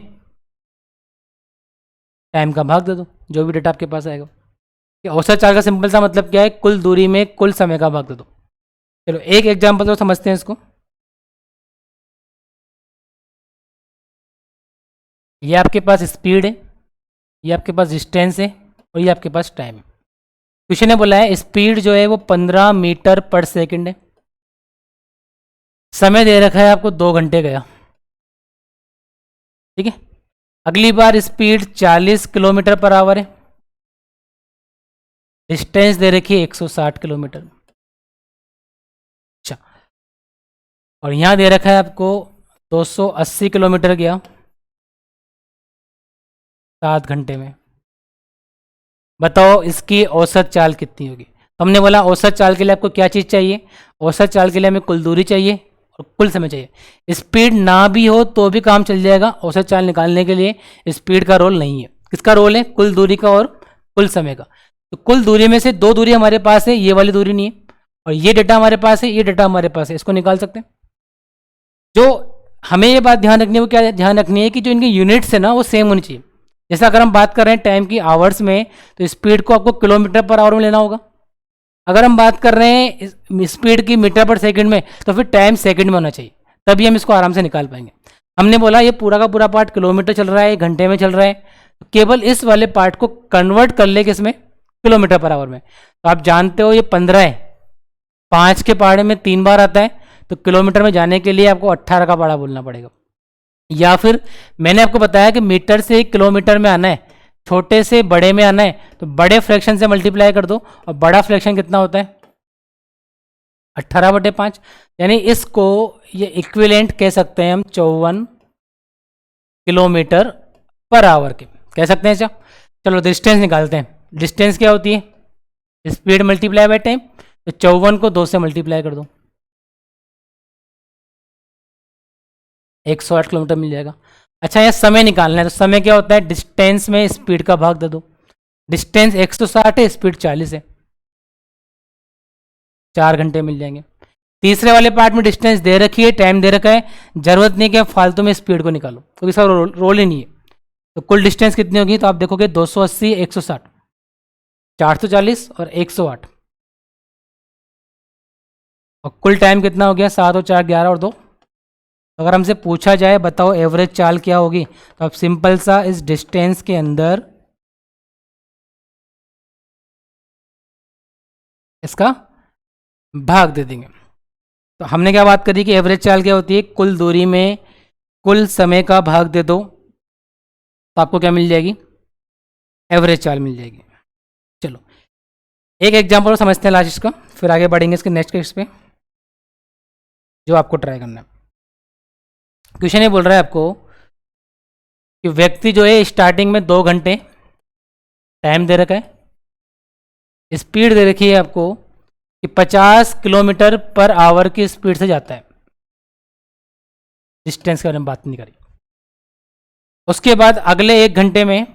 टाइम का भाग दे दो, जो भी डेटा आपके पास आएगा। कि औसत चाल का सिंपल सा मतलब क्या है, कुल दूरी में कुल समय का भाग दे दो। चलो एक एग्जाम्पल तो समझते हैं इसको। ये आपके पास स्पीड है, ये आपके पास डिस्टेंस है, और ये आपके पास टाइम है। क्वेश्चन ने बोला है स्पीड जो है वो 15 मीटर पर सेकंड है, समय दे रखा है आपको 2 घंटे गया, ठीक है। अगली बार स्पीड 40 किलोमीटर पर आवर है, डिस्टेंस दे रखी है 160 किलोमीटर। अच्छा, और यहाँ दे रखा है आपको 280 किलोमीटर गया 7 घंटे में। बताओ इसकी औसत चाल कितनी होगी। तो हमने बोला औसत चाल के लिए आपको क्या चीज़ चाहिए, औसत चाल के लिए हमें कुल दूरी चाहिए और कुल समय चाहिए। स्पीड ना भी हो तो भी काम चल जाएगा, औसत चाल निकालने के लिए स्पीड का रोल नहीं है। किसका रोल है, कुल दूरी का और कुल समय का। तो कुल दूरी में से 2 दूरी हमारे पास है, ये वाली दूरी नहीं है, और ये डेटा हमारे पास है, ये डेटा हमारे पास है, इसको निकाल सकते हैं। जो हमें ये बात ध्यान रखनी है, वो क्या ध्यान रखनी है कि जो इनकी यूनिट्स है ना वो सेम होनी चाहिए। जैसे अगर हम बात कर रहे हैं टाइम की आवर्स में, तो स्पीड को आपको किलोमीटर पर आवर में लेना होगा। अगर हम बात कर रहे हैं स्पीड की मीटर पर सेकंड में, तो फिर टाइम सेकंड में होना चाहिए, तभी हम इसको आराम से निकाल पाएंगे। हमने बोला ये पूरा का पूरा पार्ट किलोमीटर चल रहा है, 1 घंटे में चल रहा है, तो केवल इस वाले पार्ट को कन्वर्ट कर ले किसमें, किलोमीटर पर आवर में। तो आप जानते हो ये 15 है, 5 के पहाड़े में 3 बार आता है, तो किलोमीटर में जाने के लिए आपको 18 का पहाड़ा बोलना पड़ेगा। या फिर मैंने आपको बताया कि मीटर से किलोमीटर में आना है, छोटे से बड़े में आना है, तो बड़े फ्रैक्शन से मल्टीप्लाई कर दो, और बड़ा फ्रैक्शन कितना होता है 18/5। यानी इसको ये इक्विवेलेंट कह सकते हैं हम 54 किलोमीटर पर आवर के कह सकते हैं। क्या, चलो डिस्टेंस निकालते हैं। डिस्टेंस क्या होती है, स्पीड मल्टीप्लाई बाय टाइम, तो 54 को 2 से मल्टीप्लाई कर दो, 108 किलोमीटर मिल जाएगा। अच्छा, यहाँ समय निकालना है, तो समय क्या होता है, डिस्टेंस में स्पीड का भाग दे दो। डिस्टेंस 160 है, स्पीड 40 है, 4 घंटे मिल जाएंगे। तीसरे वाले पार्ट में डिस्टेंस दे रखी है, टाइम दे रखा है, जरूरत नहीं कि फालतू में स्पीड को निकालो क्योंकि इसका रोल ही नहीं है। तो कुल डिस्टेंस कितनी होगी, तो आप देखोगे 280, 160, 440 और 108, और कुल टाइम कितना हो गया, 7 और 4 11 और 2। अगर हमसे पूछा जाए बताओ एवरेज चाल क्या होगी, तो आप सिंपल सा इस डिस्टेंस के अंदर इसका भाग दे देंगे। तो हमने क्या बात करी कि एवरेज चाल क्या होती है, कुल दूरी में कुल समय का भाग दे दो, तो आपको क्या मिल जाएगी, एवरेज चाल मिल जाएगी। चलो एक एग्जांपल समझते हैं लास्ट इसका, फिर आगे बढ़ेंगे इसके नेक्स्ट केस पे जो आपको ट्राई करना है। क्वेश्चन ये बोल रहा है आपको कि व्यक्ति जो है स्टार्टिंग में 2 घंटे टाइम दे रखा है, स्पीड दे रखी है आपको कि 50 किलोमीटर पर आवर की स्पीड से जाता है। डिस्टेंस के बारे में बात नहीं करी। उसके बाद अगले 1 घंटे में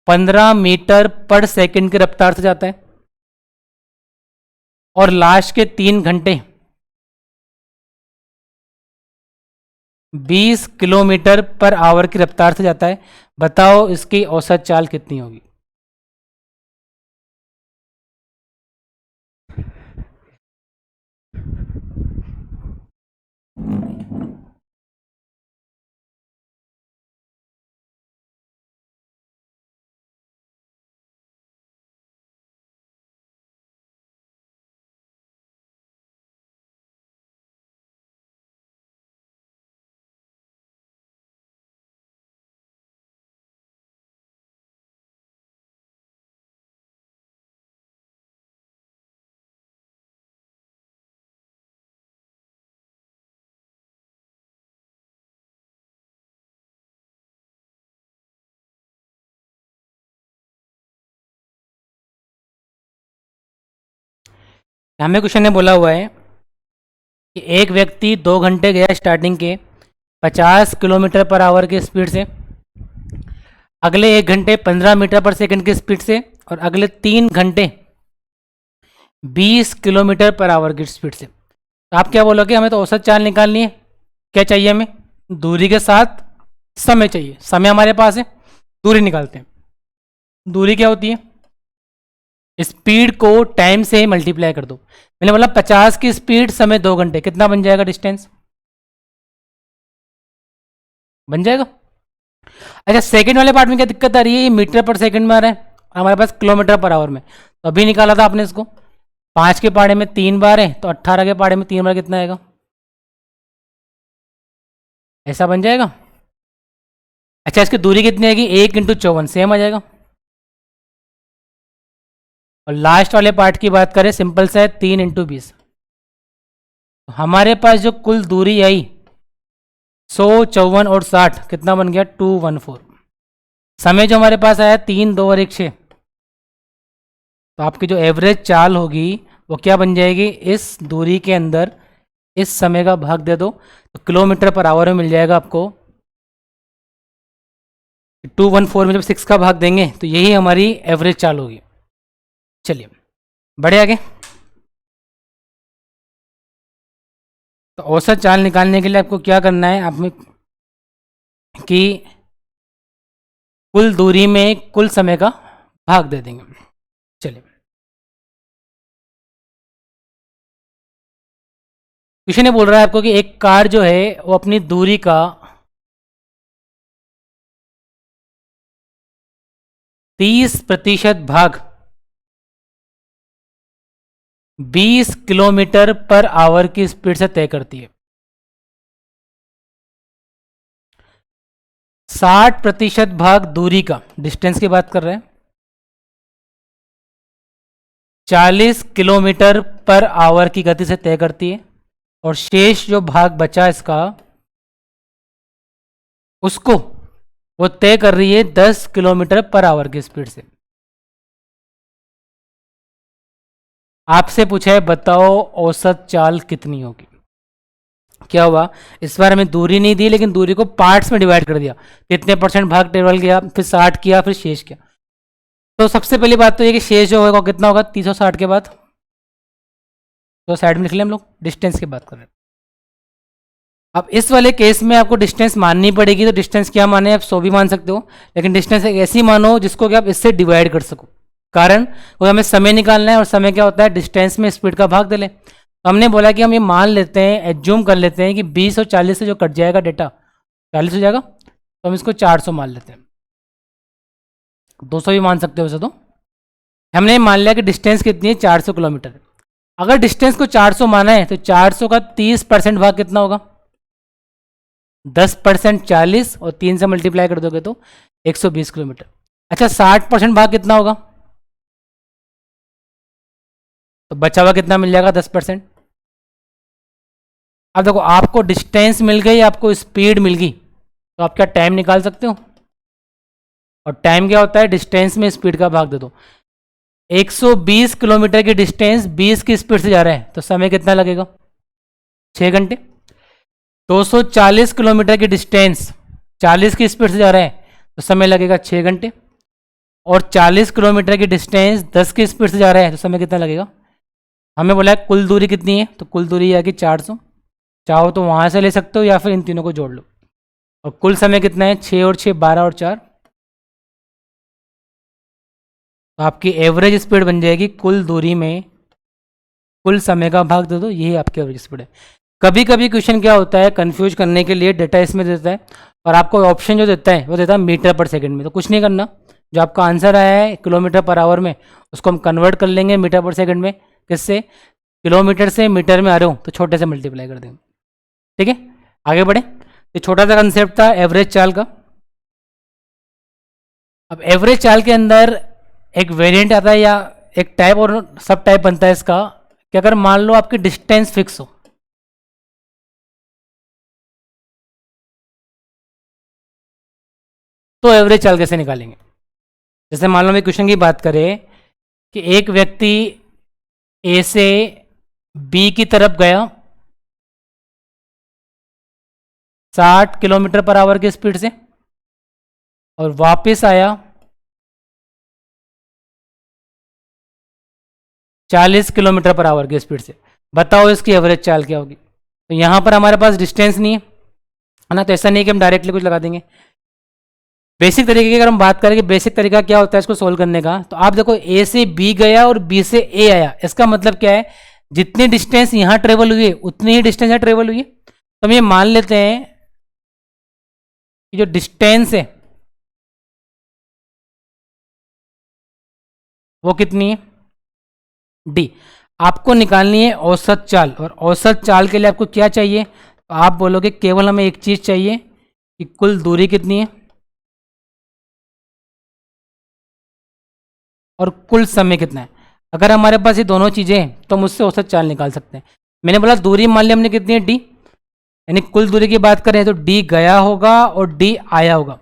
15 मीटर पर सेकंड की रफ्तार से जाता है, और लास्ट के 3 घंटे 20 किलोमीटर पर आवर की रफ्तार से जाता है। बताओ इसकी औसत चाल कितनी होगी। हमें क्वेश्चन ने बोला हुआ है कि एक व्यक्ति 2 घंटे गया स्टार्टिंग के 50 किलोमीटर पर आवर की स्पीड से, अगले 1 घंटे 15 मीटर पर सेकंड की स्पीड से, और अगले 3 घंटे 20 किलोमीटर पर आवर की स्पीड से। तो आप क्या बोलोगे, हमें तो औसत चाल निकालनी है, क्या चाहिए हमें, दूरी के साथ समय चाहिए। समय हमारे पास है, दूरी निकालते हैं। दूरी क्या होती है, स्पीड को टाइम से मल्टीप्लाई कर दो। मैंने बोला 50 की स्पीड, समय 2 घंटे, कितना बन जाएगा डिस्टेंस, बन जाएगा। अच्छा, सेकंड वाले पार्ट में क्या दिक्कत आ रही है, ये मीटर पर सेकंड में आ रहा है, हमारे पास किलोमीटर पर आवर में। तो अभी निकाला था आपने इसको, 5 के पाड़े में 3 बार है, तो 18 के पाड़े में 3 बार कितना आएगा, ऐसा बन जाएगा। अच्छा, इसकी दूरी कितनी आएगी, 1 × 54, सेम आ जाएगा। और लास्ट वाले पार्ट की बात करें, सिंपल सा है, 3 × 20। तो हमारे पास जो कुल दूरी आई 100, 54 और 60, कितना बन गया, 214। समय जो हमारे पास आया 3, 2 और 1, 6। तो आपकी जो एवरेज चाल होगी वो क्या बन जाएगी, इस दूरी के अंदर इस समय का भाग दे दो, तो किलोमीटर पर आवर में मिल जाएगा आपको। 214 में जब 6 का भाग देंगे तो यही हमारी एवरेज चाल होगी। चलिए बढ़े आगे। तो औसत चाल निकालने के लिए आपको क्या करना है, आप में कि कुल दूरी में कुल समय का भाग दे देंगे। चलिए, क्वेश्चन ये बोल रहा है आपको कि एक कार जो है वो अपनी दूरी का 30% भाग 20 किलोमीटर पर आवर की स्पीड से तय करती है। 60% भाग दूरी का, डिस्टेंस की बात कर रहे हैं, 40 किलोमीटर पर आवर की गति से तय करती है, और शेष जो भाग बचा इसका, उसको वो तय कर रही है 10 किलोमीटर पर आवर की स्पीड से। आपसे पूछा है बताओ औसत चाल कितनी होगी। क्या हुआ, इस बार हमें दूरी नहीं दी, लेकिन दूरी को पार्ट्स में डिवाइड कर दिया, कितने परसेंट भाग ट्रेवल किया, फिर 60 किया, फिर शेष किया। तो सबसे पहली बात तो ये कि शेष जो होगा कितना होगा, 360 के बाद, तो साइड में लिख लें हम लोग, डिस्टेंस की बात कर रहे हैं। अब इस वाले केस में आपको डिस्टेंस माननी पड़ेगी, तो डिस्टेंस क्या माने, आप 100 भी मान सकते हो, लेकिन डिस्टेंस एक ऐसी मानो जिसको कि आप इससे डिवाइड कर सको। कारण वो हमें समय निकालना है, और समय क्या होता है, डिस्टेंस में स्पीड का भाग दे लें। तो हमने बोला कि हम ये मान लेते हैं, एज्यूम कर लेते हैं कि 20 और 40 से जो कट जाएगा डेटा 40 हो जाएगा, तो हम इसको 400 मान लेते हैं। 200 भी मान सकते हो वैसे तो। हमने मान लिया कि डिस्टेंस कितनी है, 400 किलोमीटर। अगर डिस्टेंस को 400 माना है तो 400 का 30% भाग कितना होगा, 10%, 40, और 3 से मल्टीप्लाई कर दोगे तो 120 किलोमीटर। अच्छा, 60% भाग कितना होगा, तो बचा हुआ कितना मिल जाएगा, 10%। अब देखो, आपको डिस्टेंस मिल गई, आपको स्पीड मिल गई, तो आप क्या टाइम निकाल सकते हो। और टाइम क्या होता है, डिस्टेंस में स्पीड का भाग दे दो। 120 किलोमीटर की डिस्टेंस 20 की स्पीड से जा रहा है, तो समय कितना लगेगा, 6 घंटे। 240 किलोमीटर की डिस्टेंस 40 की स्पीड से जा रहा है, तो समय लगेगा 6 घंटे। और 40 किलोमीटर की डिस्टेंस 10 की स्पीड से जा रहा है, तो समय कितना लगेगा। हमें बोला है कुल दूरी कितनी है, तो कुल दूरी आएगी 400। चाहो तो वहाँ से ले सकते हो, या फिर इन तीनों को जोड़ लो। और कुल समय कितना है, 6 और 6 12 और 4, तो आपकी एवरेज स्पीड बन जाएगी, कुल दूरी में कुल समय का भाग दे दो, यही आपकी एवरेज स्पीड है। कभी कभी क्वेश्चन क्या होता है, कंफ्यूज करने के लिए डेटा इसमें देता है, और आपको ऑप्शन जो देता है वो देता है मीटर पर सेकंड में। तो कुछ नहीं करना, जो आपका आंसर आया है किलोमीटर पर आवर में, उसको हम कन्वर्ट कर लेंगे मीटर पर सेकंड में। किससे, किलोमीटर से मीटर में आ रहे हो तो छोटे से मल्टीप्लाई कर देंगे। ठीक है, आगे बढ़े। ये छोटा सा कंसेप्ट था एवरेज चाल का। अब एवरेज चाल के अंदर एक वेरिएंट आता है, या एक टाइप और सब टाइप बनता है इसका, कि अगर मान लो आपकी डिस्टेंस फिक्स हो, तो एवरेज चाल कैसे निकालेंगे। जैसे मान लो मैं क्वेश्चन की बात करें कि एक व्यक्ति ए से बी की तरफ गया 60 किलोमीटर पर आवर की स्पीड से और वापस आया 40 किलोमीटर पर आवर की स्पीड से। बताओ इसकी एवरेज चाल क्या होगी। तो यहाँ पर हमारे पास डिस्टेंस नहीं है ना, तो ऐसा नहीं है कि हम डायरेक्टली कुछ लगा देंगे। बेसिक तरीके की अगर हम बात करें कि बेसिक तरीका क्या होता है इसको सोल्व करने का, तो आप देखो ए से बी गया और बी से ए आया, इसका मतलब क्या है, जितनी डिस्टेंस यहाँ ट्रेवल हुई है उतनी ही डिस्टेंस यहाँ ट्रेवल हुई है। तो हम ये मान लेते हैं कि जो डिस्टेंस है वो कितनी है, डी। आपको निकालनी है औसत चाल, और औसत चाल के लिए आपको क्या चाहिए, तो आप बोलोगे केवल हमें एक चीज चाहिए कि कुल दूरी कितनी है और कुल समय कितना है। अगर हमारे पास ये दोनों चीजें हैं तो हम उससे औसत चाल निकाल सकते हैं। मैंने बोला दूरी मान ली हमने कितनी है, डी, यानी कुल दूरी की बात करें तो डी गया होगा और डी आया होगा।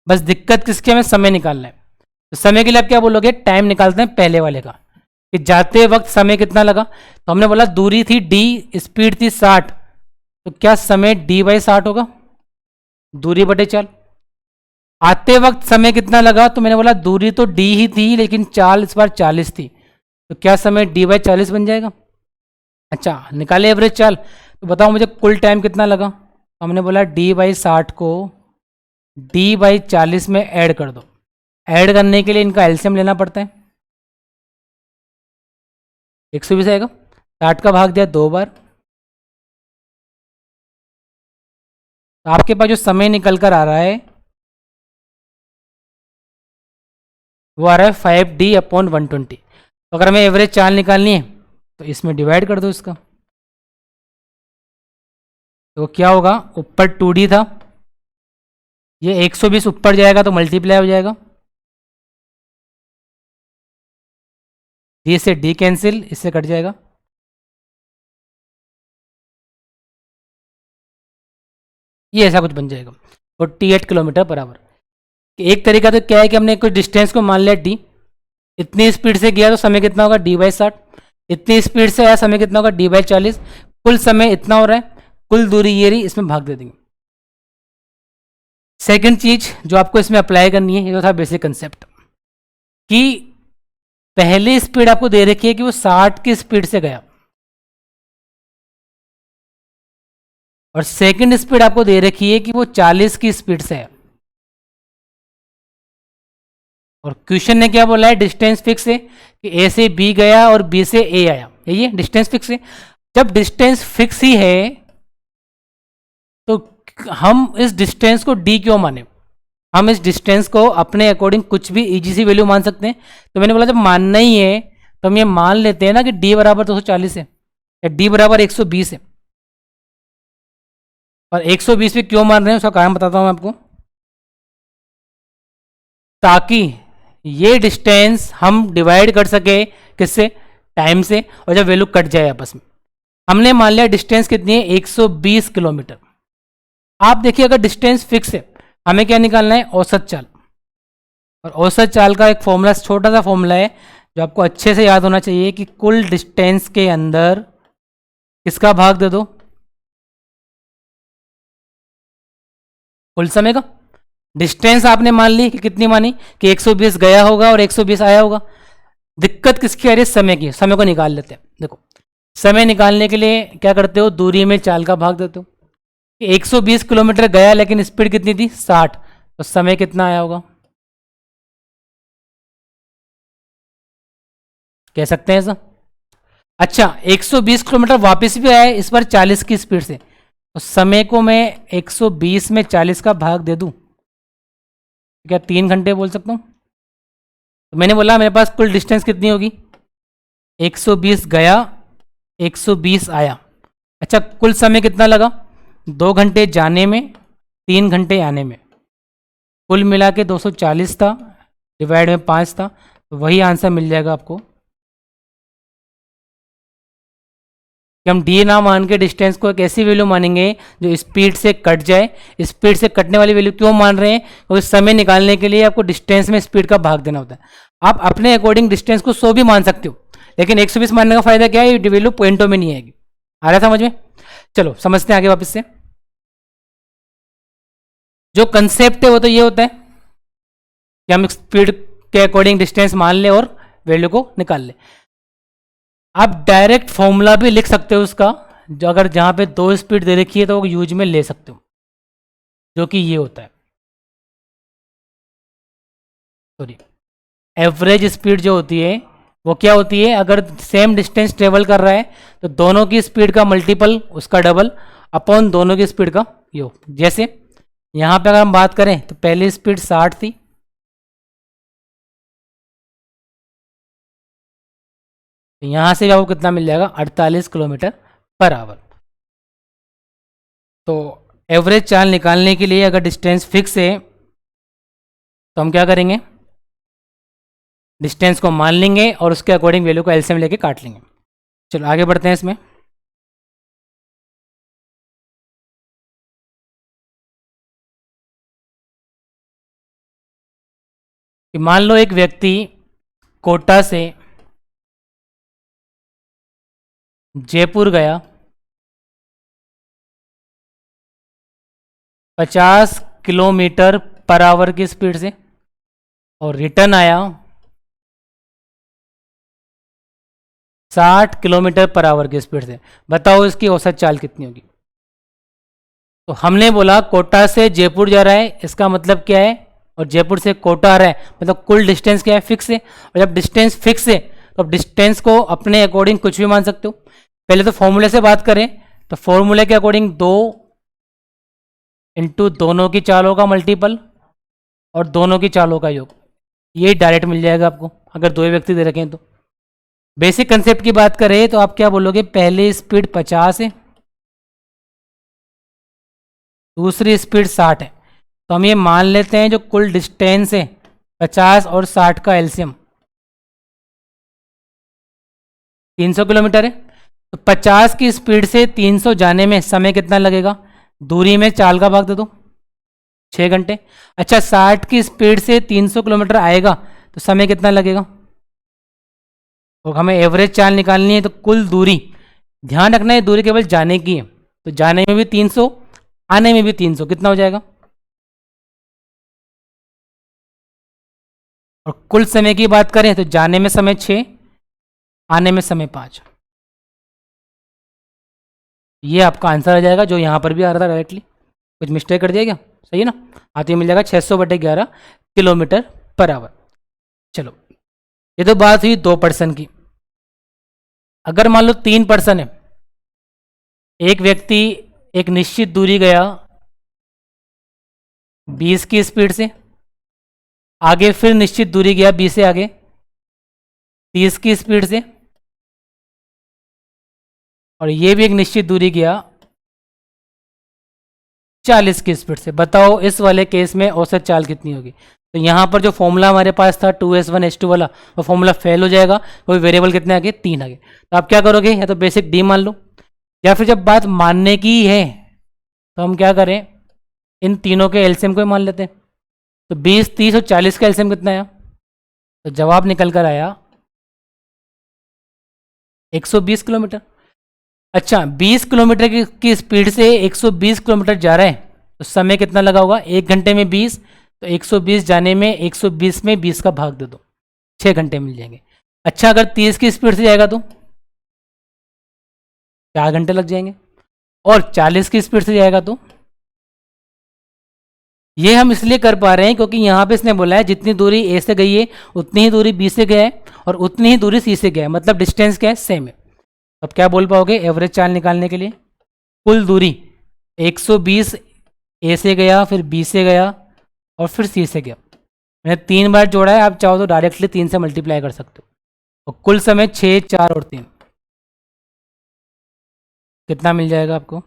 बस दिक्कत किसकी, हमें समय निकालना है। तो समय के लिए आप क्या बोलोगे, टाइम निकालते हैं पहले वाले का कि जाते वक्त समय कितना लगा। तो हमने बोला दूरी थी डी, स्पीड थी 60, तो क्या समय डी बाई 60 होगा, दूरी बटे चाल। आते वक्त समय कितना लगा, तो मैंने बोला दूरी तो डी ही थी लेकिन चाल इस बार 40 थी, तो क्या समय डी बाई 40 बन जाएगा। अच्छा निकाले एवरेज चाल, तो बताओ मुझे कुल टाइम कितना लगा। हमने बोला डी बाई 60 को डी बाई 40 में ऐड कर दो। ऐड करने के लिए इनका एलसीएम लेना पड़ता है, 120 आएगा, 60 का भाग दिया 2 बार, तो आपके पास जो समय निकल कर आ रहा है वो आ रहा है 5D/120। तो अगर हमें एवरेज चाल निकालनी है तो इसमें डिवाइड कर दो इसका, तो क्या होगा, ऊपर 2D था, ये 120 ऊपर जाएगा तो मल्टीप्लाई हो जाएगा, डी से डी कैंसिल, इससे कट जाएगा, ये ऐसा कुछ बन जाएगा 48 किलोमीटर पर आवर। एक तरीका तो क्या है कि हमने कुछ डिस्टेंस को मान लिया डी, इतनी स्पीड से गया तो समय कितना होगा, डी बाई 60, इतनी स्पीड से आया समय कितना होगा, डी बाई 40, कुल समय इतना हो रहा है, कुल दूरी ये रही, इसमें भाग दे देंगे। सेकंड चीज जो आपको इसमें अप्लाई करनी है, ये तो था बेसिक कंसेप्ट कि पहली स्पीड आपको दे रखी है कि वो 60 की स्पीड से गया, और सेकंड स्पीड आपको दे रखी है कि वो 40 की स्पीड से है। और क्वेश्चन ने क्या बोला है, डिस्टेंस फिक्स है कि ए से बी गया और बी से ए आया, यही है डिस्टेंस फिक्स है। जब डिस्टेंस फिक्स ही है तो हम इस डिस्टेंस को डी क्यों माने, हम इस डिस्टेंस को अपने अकॉर्डिंग कुछ भी इजी सी वैल्यू मान सकते हैं। तो मैंने बोला जब मानना ही है तो हम ये मान लेते हैं ना कि डी बराबर 240 है या डी बराबर 120 है। और 120 पे क्यों मान रहे हैं उसका कारण बताता हूं मैं आपको, ताकि ये डिस्टेंस हम डिवाइड कर सके किससे, टाइम से, और जब वैल्यू कट जाए आपस में। हमने मान लिया डिस्टेंस कितनी है, 120 किलोमीटर। आप देखिए अगर डिस्टेंस फिक्स है, हमें क्या निकालना है, औसत चाल। और औसत चाल का एक फॉर्मूला, छोटा सा फॉर्मूला है जो आपको अच्छे से याद होना चाहिए कि कुल डिस्टेंस के अंदर किसका भाग दे दो, कुल समय का। डिस्टेंस आपने मान ली कि कितनी मानी कि 120 गया होगा और 120 आया होगा। दिक्कत किसकी आ रही है, समय की। समय को निकाल लेते हैं। देखो समय निकालने के लिए क्या करते हो, दूरी में चाल का भाग देते हो। 120 किलोमीटर गया लेकिन स्पीड कितनी थी, 60, तो समय कितना आया होगा, कह सकते हैं ऐसा। अच्छा 120 किलोमीटर वापस भी आया, इस बार 40 की स्पीड से, तो समय को मैं 120 में 40 का भाग दे दूं, क्या 3 घंटे बोल सकता हूं। तो मैंने बोला मेरे पास कुल डिस्टेंस कितनी होगी, 120 गया 120 आया। अच्छा कुल समय कितना लगा, 2 घंटे जाने में 3 घंटे आने में, कुल मिला के 240 था, डिवाइड में 5 था, तो वही आंसर मिल जाएगा आपको कि हम डी ना मान के डिस्टेंस को एक ऐसी वैल्यू मानेंगे जो स्पीड से कट जाए। स्पीड से कटने वाली वैल्यू क्यों मान रहे हैं, क्योंकि समय निकालने के लिए आपको डिस्टेंस में स्पीड का भाग देना होता है। आप अपने अकॉर्डिंग डिस्टेंस को 100 भी मान सकते हो, लेकिन 120 मानने का फायदा क्या है, ये वैल्यू पॉइंटों में नहीं आएगी। आ रहा समझ में? चलो समझते हैं आगे वापस से। जो कंसेप्ट है वो तो ये होता है कि हम स्पीड के अकॉर्डिंग डिस्टेंस मान ले और वैल्यू को निकाल ले। आप डायरेक्ट फॉर्मूला भी लिख सकते हो उसका, जो अगर जहां पे 2 स्पीड दे रखी है तो वो यूज में ले सकते हो, जो कि ये होता है, सॉरी, एवरेज स्पीड जो होती है वो क्या होती है, अगर सेम डिस्टेंस ट्रेवल कर रहा है तो दोनों की स्पीड का मल्टीपल उसका डबल अपॉन दोनों की स्पीड का योग। जैसे यहाँ पे अगर हम बात करें तो पहली स्पीड 60 थी, तो यहाँ से आपको कितना मिल जाएगा, 48 किलोमीटर पर आवर। तो एवरेज चाल निकालने के लिए अगर डिस्टेंस फिक्स है तो हम क्या करेंगे, डिस्टेंस को मान लेंगे और उसके अकॉर्डिंग वैल्यू को एलसीएम लेके काट लेंगे। चलो आगे बढ़ते हैं इसमें। कि मान लो एक व्यक्ति कोटा से जयपुर गया 50 किलोमीटर पर आवर की स्पीड से और रिटर्न आया 60 किलोमीटर पर आवर की स्पीड से। बताओ इसकी औसत चाल कितनी होगी? तो हमने बोला कोटा से जयपुर जा रहा है, इसका मतलब क्या है, और जयपुर से कोटा आ रहा है, मतलब कुल डिस्टेंस क्या है, फिक्स है। और जब डिस्टेंस फिक्स है तो अब डिस्टेंस को अपने अकॉर्डिंग कुछ भी मान सकते हो। पहले तो फॉर्मूले से बात करें तो फॉर्मूले के अकॉर्डिंग 2 इंटू दोनों की चालों का मल्टीपल और दोनों की चालों का योग, ये डायरेक्ट मिल जाएगा आपको अगर दो व्यक्ति दे रखें तो। बेसिक कंसेप्ट की बात करें तो आप क्या बोलोगे, पहली स्पीड 50 है, दूसरी स्पीड 60 है, तो हम ये मान लेते हैं जो कुल डिस्टेंस है 50 और 60 का एलसीएम 300 किलोमीटर है। तो 50 की स्पीड से 300 जाने में समय कितना लगेगा, दूरी में चाल का भाग दे दो, 6 घंटे। अच्छा 60 की स्पीड से 300 किलोमीटर आएगा तो समय कितना लगेगा, और हमें एवरेज चाल निकालनी है तो कुल दूरी, ध्यान रखना है दूरी केवल जाने की है, तो जाने में भी 300 आने में भी 300, कितना हो जाएगा, और कुल समय की बात करें तो जाने में समय 6, आने में समय 5। ये आपका आंसर आ जाएगा, जो यहाँ पर भी आ रहा था डायरेक्टली, कुछ मिस्टेक कर दिया क्या, सही है ना, आते मिल जाएगा 600/11 किलोमीटर पर आवर। चलो ये तो बात हुई 2 पर्सन की। अगर मान लो 3 पर्सन है, एक व्यक्ति एक निश्चित दूरी गया 20 की स्पीड से, आगे फिर निश्चित दूरी गया 20 से आगे 30 की स्पीड से, और ये भी एक निश्चित दूरी गया 40 की स्पीड से। बताओ इस वाले केस में औसत चाल कितनी होगी? तो यहाँ पर जो फॉर्मूला हमारे पास था 2s1s2 वाला, वो फॉर्मूला फेल हो जाएगा, कोई वेरिएबल कितने आगे, 3 आगे। तो आप क्या करोगे, या तो बेसिक डी मान लो, या फिर जब बात मानने की है तो हम क्या करें, इन तीनों के एलसीएम को ही मान लेते हैं। तो 20, 30 और 40 का एलसीएम कितना आया, तो जवाब निकल कर आया 120 किलोमीटर। अच्छा 20 किलोमीटर की स्पीड से 120 किलोमीटर जा रहे हैं तो समय कितना लगा होगा, 1 घंटे में 20, तो 120 जाने में 120 में 20 का भाग दे दो, 6 घंटे मिल जाएंगे। अच्छा अगर 30 की स्पीड से जाएगा तो 4 घंटे लग जाएंगे, और 40 की स्पीड से जाएगा तो, ये हम इसलिए कर पा रहे हैं क्योंकि यहाँ पे इसने बोला है जितनी दूरी ए से गई है उतनी ही दूरी बी से गया है और उतनी ही दूरी सी से गया है, मतलब डिस्टेंस क्या है, सेम है। अब क्या बोल पाओगे, एवरेज चाल निकालने के लिए कुल दूरी 120 ए से गया, फिर बी से गया और फिर सी से गया, मैंने 3 बार जोड़ा है, आप चाहो तो डायरेक्टली 3 से मल्टीप्लाई कर सकते हो, और कुल समय 6, 4 और 3 कितना मिल जाएगा आपको,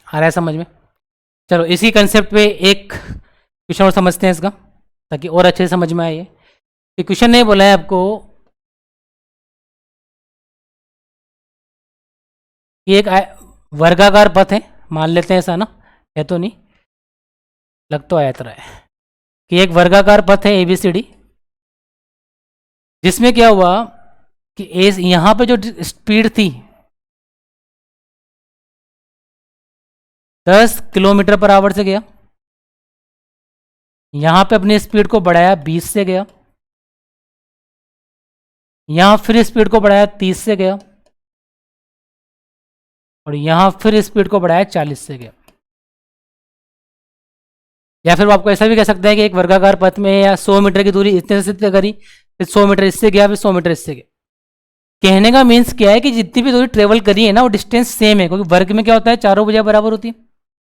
आ रहा है समझ में? चलो इसी कंसेप्ट पे एक क्वेश्चन और समझते हैं इसका, ताकि और अच्छे से समझ में आए। ये क्वेश्चन ने बोला है आपको कि एक वर्गाकार पथ है, मान लेते हैं ऐसा ना, है तो नहीं, लग तो आया तरह है, कि एक वर्गाकार पथ है ABCD, जिसमें क्या हुआ कि यहां पे जो स्पीड थी 10 किलोमीटर पर आवर से गया, यहां पे अपनी स्पीड को बढ़ाया 20 से गया, यहां फिर स्पीड को बढ़ाया 30 से गया, और यहां फिर स्पीड को बढ़ाया 40 से गया। या फिर वो आपको ऐसा भी कह सकते हैं कि एक वर्गाकार पथ में या 100 मीटर की दूरी इतने से तय करी, फिर 100 मीटर इससे गया, फिर 100 मीटर इससे गया। कहने का मीन्स क्या है कि जितनी भी दूरी ट्रेवल करी है ना वो डिस्टेंस सेम है, क्योंकि वर्ग में क्या होता है, चारों भुजा बराबर होती है,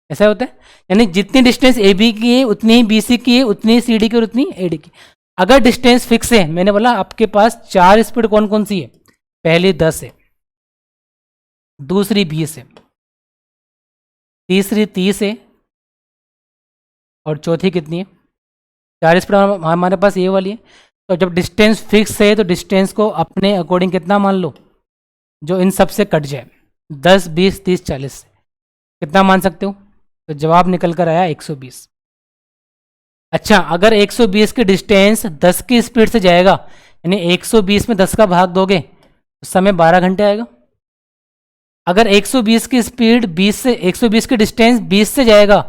ऐसा होता है। यानी जितनी डिस्टेंस AB की है उतनी ही BC की है, उतनी ही CD की और उतनी AD की। अगर डिस्टेंस फिक्स है, मैंने बोला आपके पास 4 स्पीड कौन कौन सी है, पहली 10 है, दूसरी 20 है, तीसरी 30 है, और चौथी कितनी है, 4 स्पीड हमारे पास ये वाली है। तो जब डिस्टेंस फिक्स है तो डिस्टेंस को अपने अकॉर्डिंग कितना मान लो, जो इन सब से कट जाए, 10, 20, 30, 40 से कितना मान सकते हो। तो जवाब निकल कर आया 120। अच्छा, अगर 120 की डिस्टेंस 10 की स्पीड से जाएगा, यानी 120 में 10 का भाग दोगे तो समय 12 घंटे आएगा। अगर 120 की स्पीड 20 से 120 की डिस्टेंस 20 से जाएगा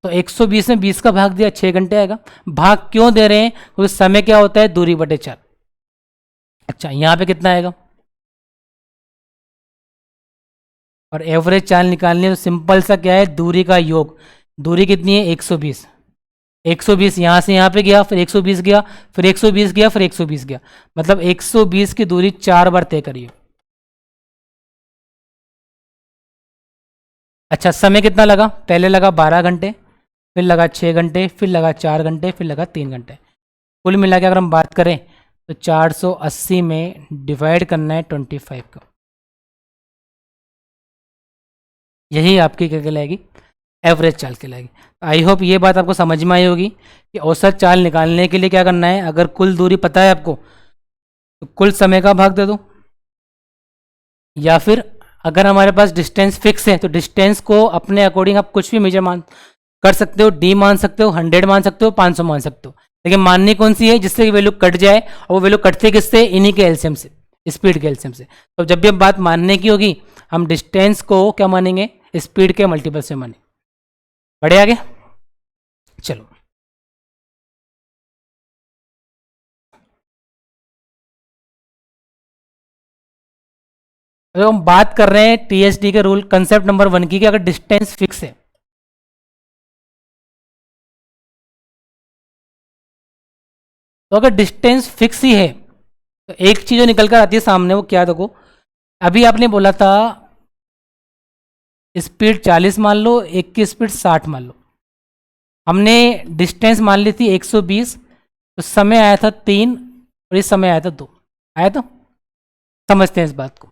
तो 120 में 20 का भाग दिया 6 घंटे आएगा। भाग क्यों दे रहे हैं, क्योंकि समय क्या होता है, दूरी बटे 4। अच्छा, यहाँ पे कितना आएगा, और एवरेज चाल निकालनी है तो सिंपल सा क्या है, दूरी का योग। दूरी कितनी है, 120। 120 यहाँ से यहाँ पे गया, फिर 120 गया, फिर 120 गया, फिर 120 गया, मतलब 120 की दूरी 4 बार तय करिए। अच्छा, समय कितना लगा, पहले लगा 12 घंटे, फिर लगा 6 घंटे, फिर लगा 4 घंटे, फिर लगा 3 घंटे। कुल मिला के अगर हम बात करें तो 480 में डिवाइड करना है 25 को। यही आपकी क्या कहलाएगी, एवरेज चाल कहलाएगी। आई होप ये बात आपको समझ में आई होगी कि औसत चाल निकालने के लिए क्या करना है, अगर कुल दूरी पता है आपको तो कुल समय का भाग दे दो, या फिर अगर हमारे पास डिस्टेंस फिक्स है तो डिस्टेंस को अपने अकॉर्डिंग आप कुछ भी मेजर मान कर सकते हो, D मान सकते हो, 100 मान सकते हो, 500 मान सकते हो, लेकिन माननी कौन सी है, जिससे कि वैल्यू कट जाए, और वो वैल्यू कटते किससे, इन्हीं के एलसीएम से, स्पीड के एलसीएम से। तो जब भी हम बात मानने की होगी हम डिस्टेंस को क्या मानेंगे, स्पीड के मल्टीपल से मानेंगे। बढ़े आगे, चलो। तो हम बात कर रहे हैं TSD के रूल कंसेप्ट नंबर 1 की, कि अगर डिस्टेंस फिक्स है तो अगर डिस्टेंस फिक्स ही है तो एक चीज जो निकल कर आती है सामने, वो क्या, देखो अभी आपने बोला था स्पीड 40 मान लो, एक की स्पीड 60 मान लो, हमने डिस्टेंस मान ली थी 120, तो समय आया था 3 और इस समय आया था 2, आया था। समझते हैं इस बात को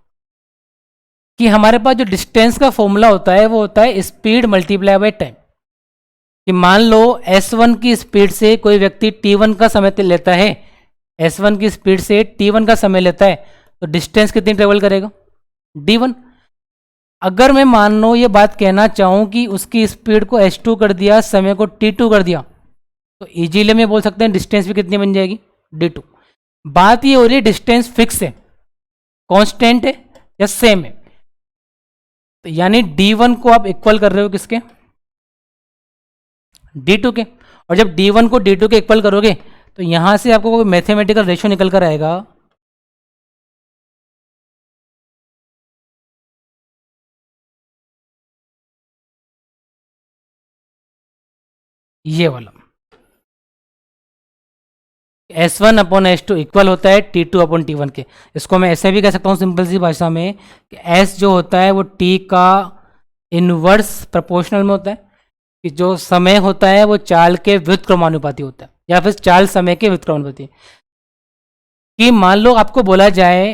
कि हमारे पास जो डिस्टेंस का फॉर्मूला होता है वो होता है स्पीड मल्टीप्लाई बाय टाइम। कि मान लो S1 की स्पीड से कोई व्यक्ति T1 का समय लेता है, S1 की स्पीड से T1 का समय लेता है, तो डिस्टेंस कितनी ट्रेवल करेगा, D1। अगर मैं मान लो ये बात कहना चाहूँ कि उसकी स्पीड को S2 कर दिया, समय को T2 कर दिया, तो इजीली मैं बोल सकते हैं डिस्टेंस भी कितनी बन जाएगी, D2। बात ये हो रही है डिस्टेंस फिक्स है, कांस्टेंट है या सेम है, तो यानी D1 को आप इक्वल कर रहे हो किसके, D2 के। और जब D1 को D2 के इक्वल करोगे तो यहां से आपको कोई मैथमेटिकल रेशियो निकल कर आएगा, ये वाला S1 अपॉन S2 इक्वल होता है T2 अपॉन T1 के। इसको मैं ऐसे भी कह सकता हूँ सिंपल सी भाषा में कि S जो होता है वो T का इनवर्स प्रोपोर्शनल में होता है, कि जो समय होता है वो चाल के व्युत्क्रमानुपाती होता है, या फिर चाल समय के व्युत्क्रमानुपाती। कि मान लो आपको बोला जाए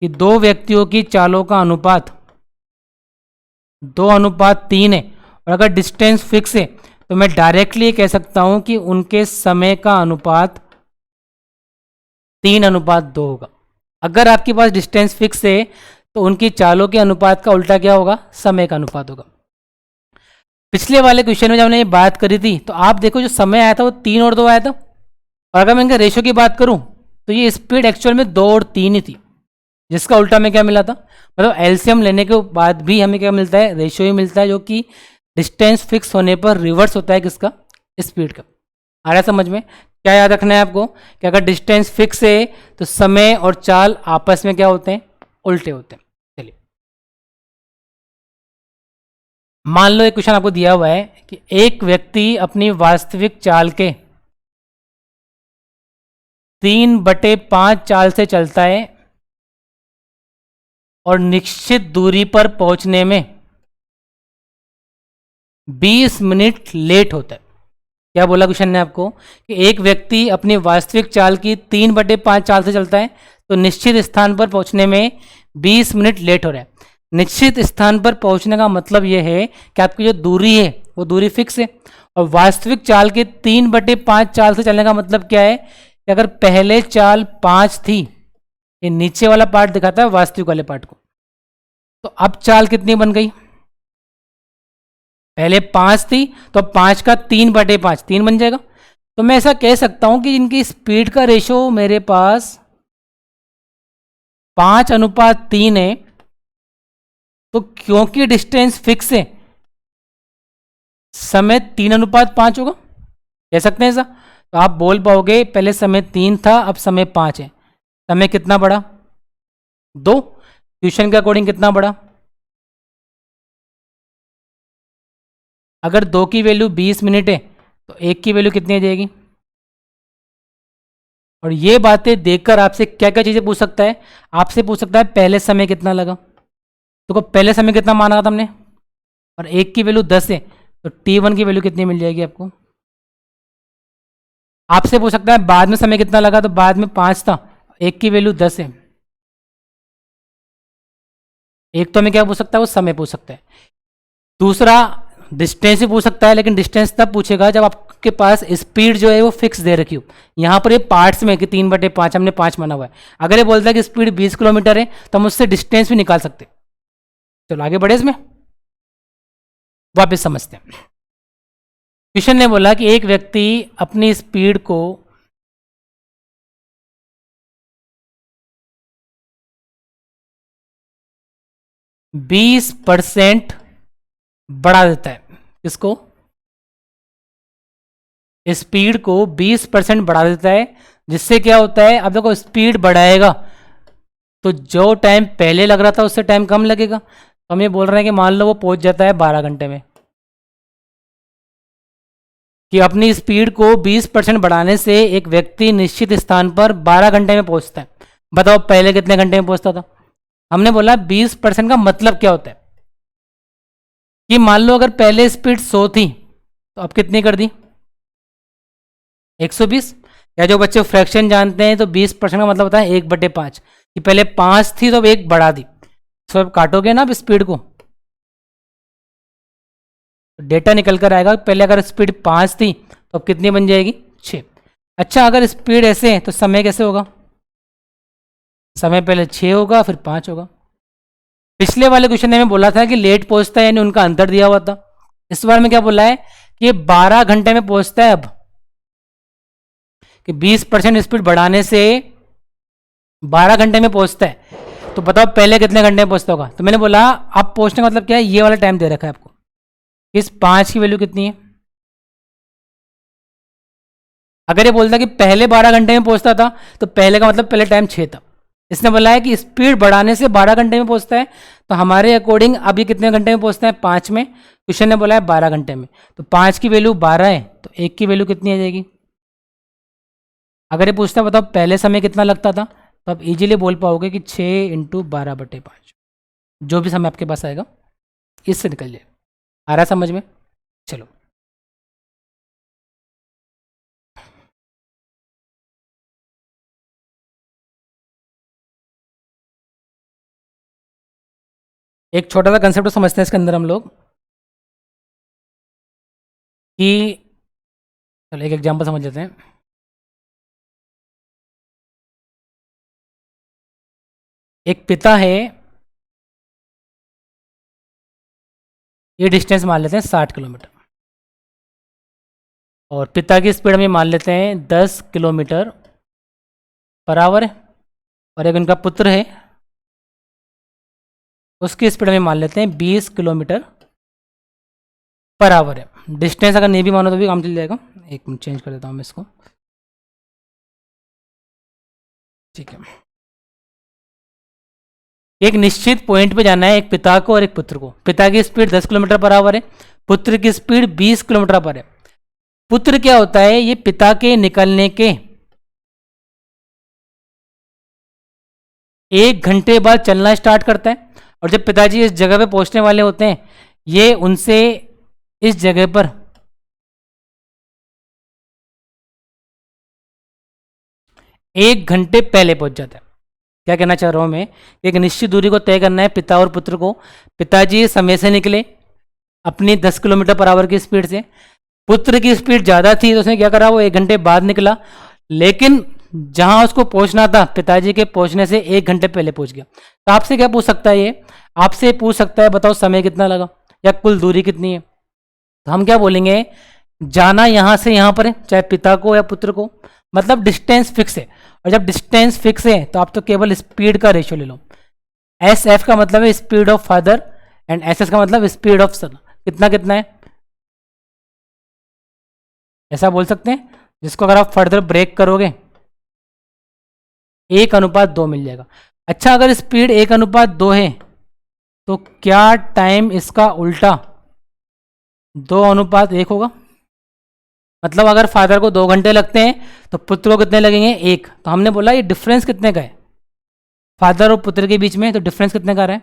कि दो व्यक्तियों की चालों का अनुपात 2:3 है, और अगर डिस्टेंस फिक्स है तो मैं डायरेक्टली कह सकता हूं कि उनके समय का अनुपात 3:2 होगा। अगर आपके पास डिस्टेंस फिक्स है तो उनकी चालों के अनुपात का उल्टा क्या होगा, समय का अनुपात होगा। पिछले वाले क्वेश्चन में जब हमने ये बात करी थी तो आप देखो जो समय आया था वो 3 और 2 आया था, और अगर मैं इनका रेशियो की बात करूं तो ये स्पीड एक्चुअल में 2 और 3 ही थी, जिसका उल्टा में क्या मिला था, मतलब एलसीएम लेने के बाद भी हमें क्या मिलता है, रेशियो ही मिलता है, जो कि डिस्टेंस फिक्स होने पर रिवर्स होता है किसका, स्पीड का। आ रहा है समझ में? क्या याद रखना है आपको कि अगर डिस्टेंस फिक्स है तो समय और चाल आपस में क्या होते हैं, उल्टे होते हैं। चलिए मान लो एक क्वेश्चन आपको दिया हुआ है कि एक व्यक्ति अपनी वास्तविक चाल के 3/5 चाल से चलता है और निश्चित दूरी पर पहुंचने में 20 मिनट लेट होता है। क्या बोला क्वेश्चन ने आपको कि एक व्यक्ति अपनी वास्तविक चाल की 3/5 चाल से चलता है तो निश्चित स्थान पर पहुंचने में 20 मिनट लेट हो रहा है। निश्चित स्थान पर पहुंचने का मतलब यह है कि आपकी जो दूरी है वो दूरी फिक्स है, और वास्तविक चाल के 3/5 चाल से चलने का मतलब क्या है कि अगर पहले चाल 5 थी, ये नीचे वाला पार्ट दिखाता है वास्तविक वाले पार्ट को, तो अब चाल कितनी बन गई, पहले 5 थी तो 5 का 3/5 3 बन जाएगा। तो मैं ऐसा कह सकता हूं कि इनकी स्पीड का रेशो मेरे पास 5:3 है, तो क्योंकि डिस्टेंस फिक्स है समय 3:5 होगा, कह सकते हैं ऐसा। तो आप बोल पाओगे पहले समय 3 था अब समय 5 है, समय कितना बढ़ा, 2। ट्यूशन के अकॉर्डिंग कितना बढ़ा, अगर 2 की वैल्यू 20 मिनट है तो 1 की वैल्यू कितनी आ जाएगी। और ये बातें देखकर आपसे क्या क्या चीज़ें पूछ सकता है, आपसे पूछ सकता है पहले समय कितना लगा, तो पहले समय कितना माना था हमने, और 1 की वैल्यू 10 है तो T1 की वैल्यू कितनी मिल जाएगी आपको। आपसे पूछ सकता है बाद में समय कितना लगा, तो बाद में 5 था, 1 की वैल्यू 10 है। एक तो हमें क्या पूछ सकता है, वो समय पूछ सकता है। दूसरा डिस्टेंस ही पूछ सकता है, लेकिन डिस्टेंस तब पूछेगा जब आपके पास स्पीड जो है वो फिक्स दे रखी हो। यहाँ पर ये पार्ट्स में कि 3/5 हमने 5 माना हुआ है, अगर ये बोलता है कि स्पीड 20 किलोमीटर है तो हम उससे डिस्टेंस भी निकाल सकते हैं। चलो आगे बढ़े, इसमें वापस समझते हैं। क्वेश्चन ने बोला कि एक व्यक्ति अपनी स्पीड को 20% बढ़ा देता है, किसको, स्पीड को 20% बढ़ा देता है, जिससे क्या होता है, अब देखो स्पीड बढ़ाएगा तो जो टाइम पहले लग रहा था उससे टाइम कम लगेगा। तो हम ये बोल रहे हैं कि मान लो वो पहुंच जाता है 12 घंटे में, कि अपनी स्पीड को 20% बढ़ाने से एक व्यक्ति निश्चित स्थान पर 12 घंटे में पहुंचता है। बताओ पहले कितने घंटे में पहुंचता था। हमने बोला 20% का मतलब क्या होता है, कि मान लो अगर पहले स्पीड 100 थी तो अब कितनी कर दी, 120। या जो बच्चे फ्रैक्शन जानते हैं तो 20% का मतलब होता है 1/5, कि पहले 5 थी तो अब 1 बढ़ा दी। तो अब काटोगे ना अब स्पीड को तो डेटा निकल कर आएगा, पहले अगर स्पीड 5 थी तो अब कितनी बन जाएगी, 6। अच्छा अगर स्पीड ऐसे है तो समय कैसे होगा, समय पहले 6 होगा फिर 5 होगा। पिछले वाले क्वेश्चन में बोला था कि लेट पहुंचता है, यानी उनका अंतर दिया हुआ था। इस बार में क्या बोला है कि ये 12 घंटे में पहुंचता है अब, कि 20% स्पीड बढ़ाने से 12 घंटे में पहुंचता है। तो बताओ पहले कितने घंटे में पहुंचता होगा। तो मैंने बोला अब पहुंचने का मतलब क्या है, ये वाला टाइम दे रखा है आपको, इस 5 की वैल्यू कितनी है। अगर ये बोलता कि पहले 12 घंटे में पहुंचता था तो पहले का मतलब पहले टाइम 6 था। इसने बोला है कि स्पीड बढ़ाने से 12 घंटे में पहुंचता है, तो हमारे अकॉर्डिंग अभी कितने घंटे में पहुंचता है, 5 में। क्वेश्चन ने बोला है 12 घंटे में, तो 5 की वैल्यू 12 है तो 1 की वैल्यू कितनी आ जाएगी। अगर ये पूछता है बताओ पहले समय कितना लगता था, तो आप इजीली बोल पाओगे कि 6 × 12/5, जो भी समय आपके पास आएगा इससे निकल जाए। आ रहा है समझ में। चलो एक छोटा सा कंसेप्ट समझते हैं इसके अंदर हम लोग, कि चलो एक एग्जांपल समझ लेते हैं। एक पिता है ये डिस्टेंस मान लेते हैं 60 किलोमीटर, और पिता की स्पीड हम मान लेते हैं 10 किलोमीटर पर आवर है, और एक उनका पुत्र है उसकी स्पीड में मान लेते हैं 20 किलोमीटर पर आवर है। डिस्टेंस अगर नहीं भी मानो तो भी काम चल जाएगा। एक मिनट चेंज कर देता हूँ मैं इसको, ठीक है। एक निश्चित पॉइंट पे जाना है एक पिता को और एक पुत्र को। पिता की स्पीड 10 किलोमीटर पर आवर है, पुत्र की स्पीड 20 किलोमीटर पर है। पुत्र क्या होता है, ये पिता के निकलने के 1 घंटे बाद चलना स्टार्ट करता है, और जब पिताजी इस जगह पे पहुंचने वाले होते हैं ये उनसे इस जगह पर 1 घंटे पहले पहुंच जाता है। क्या कहना चाह रहा हूं मैं, एक निश्चित दूरी को तय करना है पिता और पुत्र को। पिताजी समय से निकले अपनी 10 किलोमीटर पर आवर की स्पीड से, पुत्र की स्पीड ज़्यादा थी तो उसने क्या करा, वो 1 घंटे बाद निकला, लेकिन जहां उसको पहुंचना था पिताजी के पहुंचने से 1 घंटे पहले पहुंच गया। तो आपसे क्या पूछ सकता है, ये आपसे पूछ सकता है बताओ समय कितना लगा या कुल दूरी कितनी है। तो हम क्या बोलेंगे, जाना यहां से यहां पर है चाहे पिता को या पुत्र को, मतलब डिस्टेंस फिक्स है। और जब डिस्टेंस फिक्स है तो आप तो केवल स्पीड का रेशियो ले लो। एस एफ का मतलब है speed of father and S S का मतलब स्पीड ऑफ सन। कितना कितना है ऐसा बोल सकते हैं, जिसको अगर आप फर्दर ब्रेक करोगे 1:2 मिल जाएगा। अच्छा, अगर स्पीड 1:2 है तो क्या टाइम इसका उल्टा 2:1 होगा। मतलब अगर फादर को 2 घंटे लगते हैं तो पुत्र को कितने लगेंगे, 1। तो हमने बोला ये डिफरेंस कितने का है फादर और पुत्र के बीच में, तो डिफरेंस कितने का रहा है,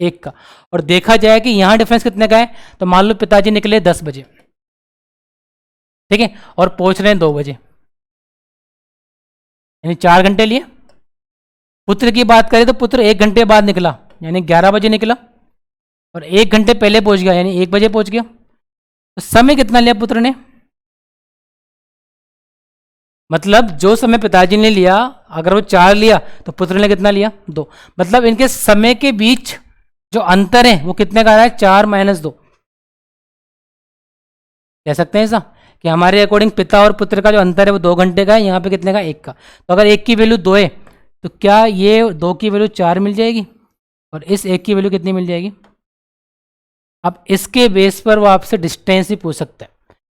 1 का। और देखा जाए कि यहाँ डिफरेंस कितने का है, तो मान लो पिताजी निकले 10 बजे, ठीक है, और पहुंच रहे हैं 2 बजे, यानी 4 घंटे लिए। पुत्र की बात करें तो पुत्र 1 घंटे बाद निकला यानी 11 बजे निकला, और 1 घंटे पहले पहुंच गया यानी 1 बजे पहुंच गया। तो समय कितना लिया पुत्र ने, मतलब जो समय पिताजी ने लिया अगर वो 4 लिया तो पुत्र ने कितना लिया, 2। मतलब इनके समय के बीच जो अंतर है वो कितने का आ रहा है, 4 - 2। कह सकते हैं ऐसा कि हमारे अकॉर्डिंग पिता और पुत्र का जो अंतर है वो 2 घंटे का है, यहाँ पे कितने का, 1 का। तो अगर 1 की वैल्यू 2 है तो क्या ये 2 की वैल्यू 4 मिल जाएगी और इस 1 की वैल्यू कितनी मिल जाएगी। अब इसके बेस पर वो आपसे डिस्टेंस ही पूछ सकता है।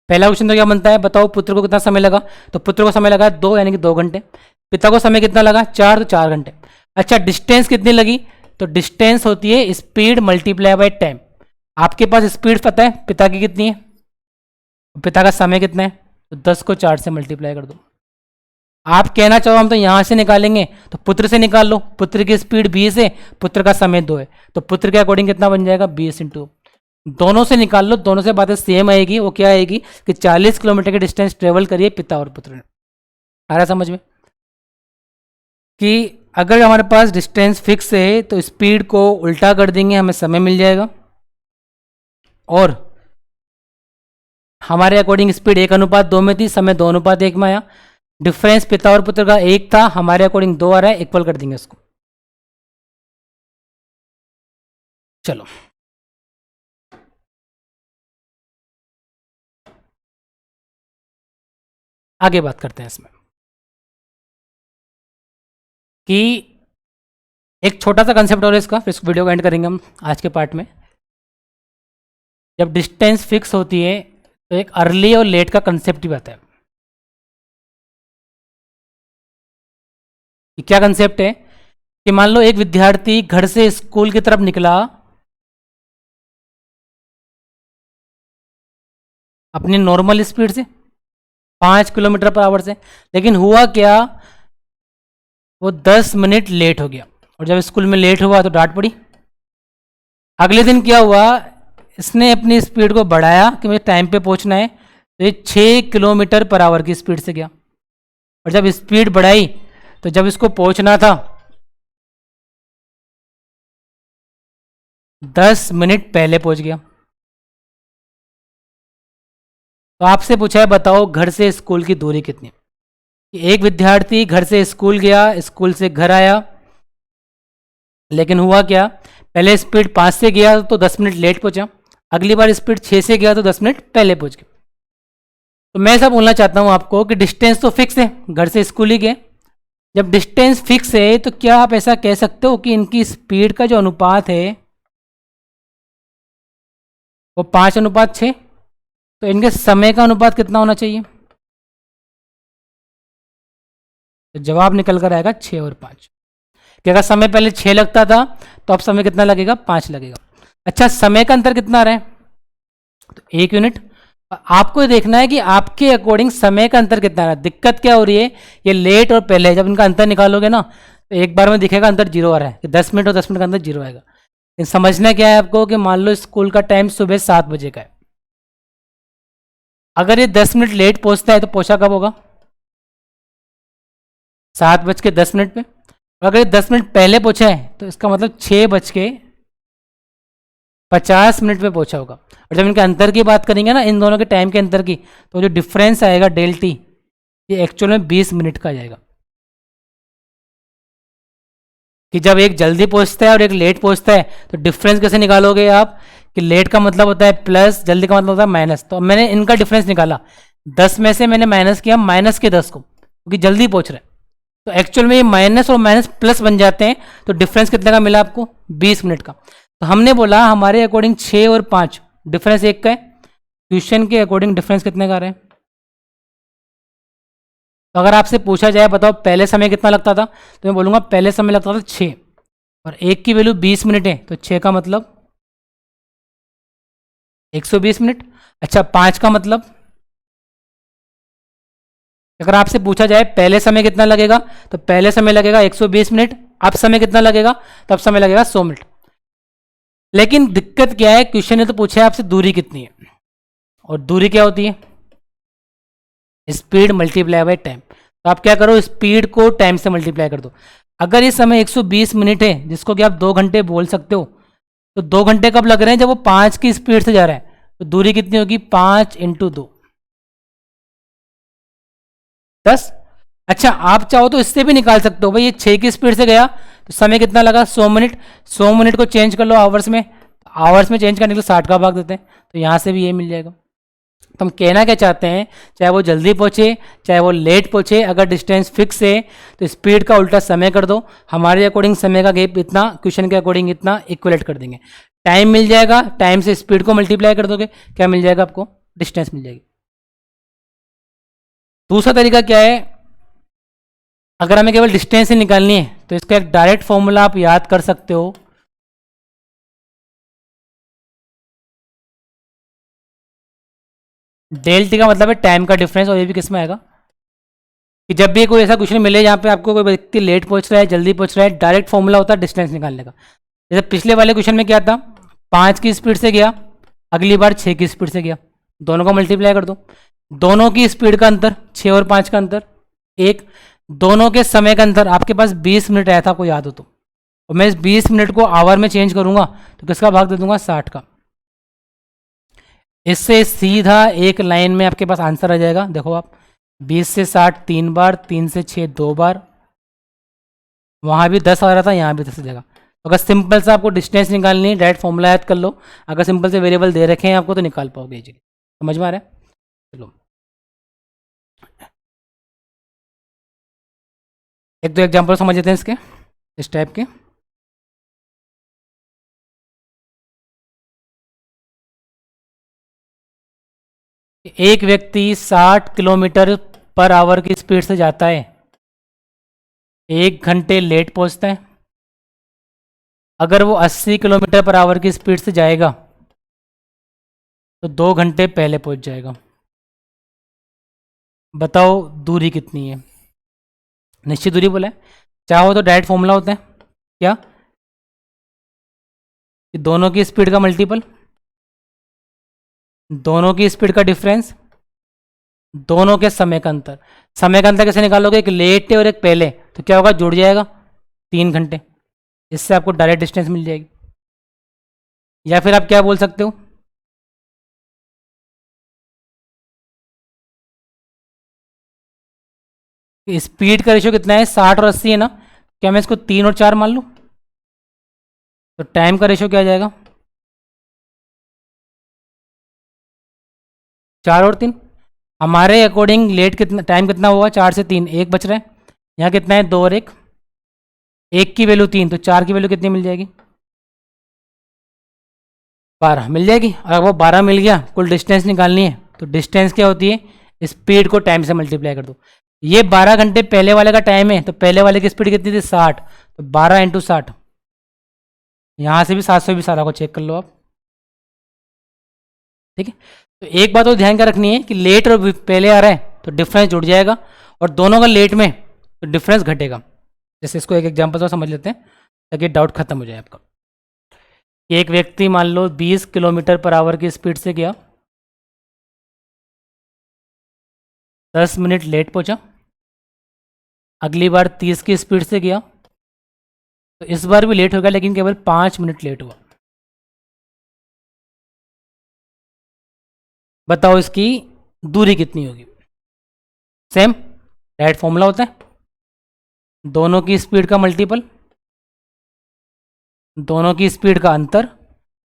पहला क्वेश्चन तो क्या बनता है, बताओ पुत्र को कितना समय लगा, तो पुत्र को समय लगा 2 यानी कि 2 घंटे। पिता को समय कितना लगा, 4, तो 4 घंटे। अच्छा, डिस्टेंस कितनी लगी, तो डिस्टेंस होती है स्पीड मल्टीप्लाई बाय टाइम। आपके पास स्पीड पता है पिता की कितनी है, पिता का समय कितना है, तो 10 को 4 से मल्टीप्लाई कर दो। आप कहना चाहो हम तो यहाँ से निकालेंगे, तो पुत्र से निकाल लो, पुत्र की स्पीड 20 है, पुत्र का समय 2 है, तो पुत्र के अकॉर्डिंग कितना बन जाएगा, 20 × दोनों से निकाल लो, दोनों से बातें सेम आएगी। वो क्या आएगी कि 40 किलोमीटर की डिस्टेंस ट्रेवल करिए पिता और पुत्र ने। आ रहा समझ में कि अगर हमारे पास डिस्टेंस फिक्स है तो स्पीड को उल्टा कर देंगे, हमें समय मिल जाएगा, और हमारे अकॉर्डिंग स्पीड 1:2 में थी, समय 2:1 में आया। डिफरेंस पिता और पुत्र का 1 था, हमारे अकॉर्डिंग 2 आ रहा है, इक्वल कर देंगे उसको। चलो आगे बात करते हैं इसमें कि एक छोटा सा कंसेप्ट और है इसका, फिर इस वीडियो को एंड करेंगे हम आज के पार्ट में। जब डिस्टेंस फिक्स होती है तो एक अर्ली और लेट का कंसेप्ट भी आता है। कि क्या कंसेप्ट है कि मान लो एक विद्यार्थी घर से स्कूल की तरफ निकला अपनी नॉर्मल स्पीड से 5 किलोमीटर पर आवर से, लेकिन हुआ क्या, वो 10 मिनट लेट हो गया, और जब स्कूल में लेट हुआ तो डांट पड़ी। अगले दिन क्या हुआ, इसने अपनी स्पीड को बढ़ाया कि मुझे टाइम पे पहुंचना है, तो ये 6 किलोमीटर पर आवर की स्पीड से गया, और जब स्पीड बढ़ाई तो जब इसको पहुंचना था 10 मिनट पहले पहुंच गया। तो आपसे पूछा है बताओ घर से स्कूल की दूरी कितनी। एक विद्यार्थी घर से स्कूल गया, स्कूल से घर आया, लेकिन हुआ क्या, पहले स्पीड 5 से गया तो 10 मिनट लेट पहुंचा, अगली बार स्पीड 6 से गया तो 10 मिनट पहले पहुंच गए। तो मैं ऐसा बोलना चाहता हूं आपको कि डिस्टेंस तो फिक्स है, घर से स्कूल ही गए। जब डिस्टेंस फिक्स है तो क्या आप ऐसा कह सकते हो कि इनकी स्पीड का जो अनुपात है वो 5:6, तो इनके समय का अनुपात कितना होना चाहिए? तो जवाब निकल कर आएगा 6 और 5। कि अगर समय पहले 6 लगता था तो अब समय कितना लगेगा? 5 लगेगा। अच्छा, समय का अंतर कितना आ रहा है? तो 1 यूनिट। आपको ये देखना है कि आपके अकॉर्डिंग समय का अंतर कितना आ रहा है। दिक्कत क्या हो रही है, ये लेट और पहले जब इनका अंतर निकालोगे ना तो एक बार में दिखेगा अंतर 0 आ रहा है कि 10 मिनट और 10 मिनट का अंतर 0 आएगा। लेकिन समझना क्या है आपको कि मान लो स्कूल का टाइम सुबह 7 बजे का है, अगर ये 10 मिनट लेट पहुंचता है तो पहुंचा कब होगा? 7:10 पे। और अगर ये 10 मिनट पहले पहुंचा है तो इसका मतलब 6:50 पे पहुंचा होगा। और जब इनके अंतर की बात करेंगे ना, इन दोनों के टाइम के अंतर की, तो जो डिफरेंस आएगा डेल टी, ये एक्चुअल में 20 मिनट का जाएगा। कि जब एक जल्दी पहुंचता है और एक लेट पहुंचता है तो डिफरेंस कैसे निकालोगे आप? कि लेट का मतलब होता है प्लस, जल्दी का मतलब होता है माइनस। तो अब मैंने इनका डिफरेंस निकाला, 10 में से मैंने माइनस किया -10 को, क्योंकि जल्दी पहुंच रहे हैं। तो एक्चुअल में ये माइनस और माइनस प्लस बन जाते हैं। तो डिफरेंस कितने का मिला आपको? 20 मिनट का। तो हमने बोला हमारे अकॉर्डिंग 6 और 5 डिफरेंस एक का है। क्वेश्चन के अकॉर्डिंग डिफरेंस कितने का आ रहे हैं? तो अगर आपसे पूछा जाए बताओ पहले समय कितना लगता था, तो मैं बोलूँगा पहले समय लगता था 6, और एक की वैल्यू 20 मिनट है तो 6 का मतलब 120 मिनट। अच्छा, 5 का मतलब, अगर आपसे पूछा जाए पहले समय कितना लगेगा तो पहले समय लगेगा 120 मिनट, अब समय कितना लगेगा? तब समय लगेगा 100 मिनट। लेकिन दिक्कत क्या है, क्वेश्चन ने तो पूछा है आपसे दूरी कितनी है, और दूरी क्या होती है? Speed multiply by time. तो आप क्या करो, स्पीड को टाइम से मल्टीप्लाई कर दो। अगर इस समय 120 मिनट है जिसको कि आप 2 घंटे बोल सकते हो, तो 2 घंटे कब लग रहे हैं? जब वो 5 की स्पीड से जा रहा है। तो दूरी कितनी होगी? 5 × 2 10। अच्छा, आप चाहो तो इससे भी निकाल सकते हो, भाई ये 6 की स्पीड से गया तो समय कितना लगा? 100 मिनट। 100 मिनट को चेंज कर लो आवर्स में, आवर्स में चेंज करने के लिए 60 का भाग देते हैं, तो यहाँ से भी ये मिल जाएगा। तो हम कहना क्या चाहते हैं, चाहे वो जल्दी पहुँचे चाहे वो लेट पहुँचे, अगर डिस्टेंस फिक्स है तो स्पीड का उल्टा समय कर दो। हमारे अकॉर्डिंग समय का गैप इतना, क्वेश्चन के अकॉर्डिंग इतना, इक्वलेट कर देंगे। टाइम मिल जाएगा, टाइम से स्पीड को मल्टीप्लाई कर दोगे, क्या मिल जाएगा आपको? डिस्टेंस मिल जाएगी। दूसरा तरीका क्या है, अगर हमें केवल डिस्टेंस ही निकालनी है तो इसका एक डायरेक्ट फॉर्मूला आप याद कर सकते हो। डेल टी का मतलब है टाइम का डिफरेंस, और ये भी किस में आएगा कि जब भी कोई ऐसा क्वेश्चन मिले जहाँ पे आपको कोई व्यक्ति लेट पहुंच रहा है, जल्दी पहुंच रहा है, डायरेक्ट फॉर्मूला होता है डिस्टेंस निकालने का। जैसे पिछले वाले क्वेश्चन में क्या था, 5 की स्पीड से गया, अगली बार 6 की स्पीड से गया, दोनों का मल्टीप्लाई कर दो। दोनों की स्पीड का अंतर 6 और 5 का अंतर 1, दोनों के समय का अंतर आपके पास 20 मिनट आया था, आपको याद हो तो, और मैं इस 20 मिनट को आवर में चेंज करूंगा तो किसका भाग दे दूंगा? 60 का। इससे सीधा एक लाइन में आपके पास आंसर आ जाएगा। देखो आप, 20 से 60 3 बार, 3 से 6 2 बार, वहाँ भी 10 आ रहा था, यहाँ भी 10 आ जाएगा। तो अगर सिंपल से आपको डिस्टेंस निकालनी है, डायरेक्ट फॉर्मूला याद कर लो। अगर सिंपल से वेरिएबल दे रखे हैं आपको तो निकाल पाओगे इजीली। समझ में आ रहा है? चलो एक दो एग्जाम्पल समझ लेते हैं इसके, इस टाइप के। एक व्यक्ति 60 किलोमीटर पर आवर की स्पीड से जाता है, 1 घंटे लेट पहुंचता है। अगर वो 80 किलोमीटर पर आवर की स्पीड से जाएगा तो 2 घंटे पहले पहुंच जाएगा। बताओ दूरी कितनी है? निश्चित दूरी बोला है, चाहो तो डायरेक्ट फॉर्मूला होता है क्या, कि दोनों की स्पीड का मल्टीपल, दोनों की स्पीड का डिफरेंस, दोनों के समय का अंतर। समय का अंतर कैसे निकालोगे? एक लेट है और एक पहले, तो क्या होगा? जुड़ जाएगा 3 घंटे। इससे आपको डायरेक्ट डिस्टेंस मिल जाएगी। या फिर आप क्या बोल सकते हो, स्पीड का रेशियो कितना है? 60 और 80 है ना, क्या मैं इसको 3 और 4 मान लूँ? तो टाइम का रेशियो क्या आ जाएगा? 4 और 3, हमारे अकॉर्डिंग लेट कितना टाइम कितना हुआ, 4 से 3, 1 बच रहा है। यहाँ कितना है, 2 और 1, 1 की वैल्यू 3, तो 4 की वैल्यू कितनी मिल जाएगी, 12 मिल जाएगी। अगर वो 12 मिल गया, कुल डिस्टेंस निकालनी है, तो डिस्टेंस क्या होती है, स्पीड को टाइम से मल्टीप्लाई कर दो। ये 12 घंटे पहले वाले का टाइम है, तो पहले वाले की स्पीड कितनी थी, 60, तो 12 इंटू 60, यहाँ से भी 700 भी सारा को चेक कर लो आप, ठीक है। तो एक बात तो ध्यान क्या रखनी है कि लेट और पहले आ रहा है तो डिफरेंस जुड़ जाएगा, और दोनों का लेट में तो डिफरेंस घटेगा। जैसे इसको एक एग्जांपल से समझ लेते हैं ताकि डाउट खत्म हो जाए आपका। एक व्यक्ति मान लो 20 किलोमीटर पर आवर की स्पीड से गया, 10 मिनट लेट पहुंचा। अगली बार 30 की स्पीड से गया, तो इस बार भी लेट हो गया लेकिन केवल 5 मिनट लेट हुआ। बताओ इसकी दूरी कितनी होगी। सेम डायरेक्ट फॉर्मूला होता है, दोनों की स्पीड का मल्टीपल, दोनों की स्पीड का अंतर,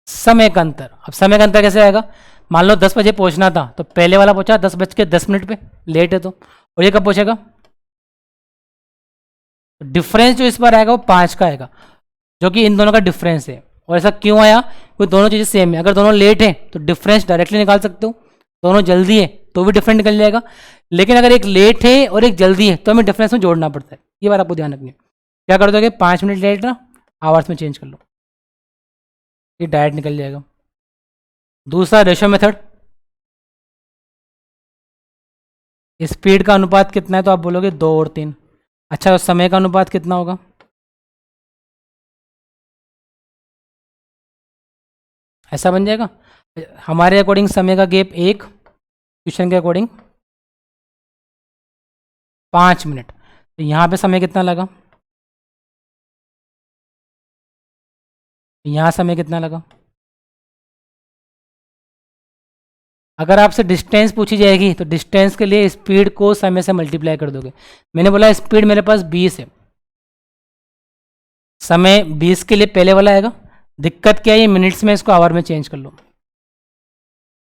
समय का अंतर। अब समय का अंतर कैसे आएगा, मान लो 10 बजे पहुंचना था, तो पहले वाला पहुंचा 10:10 पे, लेट है तो, और ये कब पहुंचेगा, तो डिफरेंस जो इस बार आएगा वो 5 का आएगा, जो कि इन दोनों का डिफरेंस है। और ऐसा क्यों आया, क्योंकि दोनों चीज़ें सेम है। अगर दोनों लेट हैं तो डिफरेंस डायरेक्टली निकाल सकते हो, दोनों जल्दी है तो भी डिफरेंस निकल जाएगा। लेकिन अगर एक लेट है और एक जल्दी है तो हमें डिफरेंस में जोड़ना पड़ता है, ये बात आपको ध्यान रखनी है। क्या कर दोगे, 5 मिनट लेट ना आवर्स में चेंज कर लो, ये डायरेक्ट निकल जाएगा। दूसरा रेशो मेथड, स्पीड का अनुपात कितना है, तो आप बोलोगे 2 और 3। अच्छा, तो समय का अनुपात कितना होगा, ऐसा बन जाएगा। हमारे अकॉर्डिंग समय का गैप 1, क्वेश्चन के अकॉर्डिंग 5 मिनट, तो यहाँ पे समय कितना लगा, यहाँ समय कितना लगा। अगर आपसे डिस्टेंस पूछी जाएगी तो डिस्टेंस के लिए स्पीड को समय से मल्टीप्लाई कर दोगे। मैंने बोला स्पीड मेरे पास 20 है, समय 20 के लिए पहले वाला आएगा। दिक्कत क्या है, ये मिनट्स में इसको आवर में चेंज कर लो,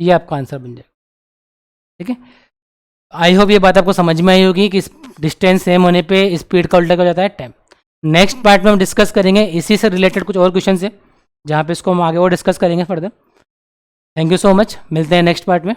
ये आपका आंसर बन जाएगा, ठीक है। आई होप ये बात आपको समझ में आई होगी कि डिस्टेंस सेम होने पे स्पीड का उल्टा हो जाता है टाइम। नेक्स्ट पार्ट में हम डिस्कस करेंगे इसी से रिलेटेड कुछ और क्वेश्चन है, जहाँ पे इसको हम आगे और डिस्कस करेंगे further. Thank you so much, मिलते हैं नेक्स्ट पार्ट में।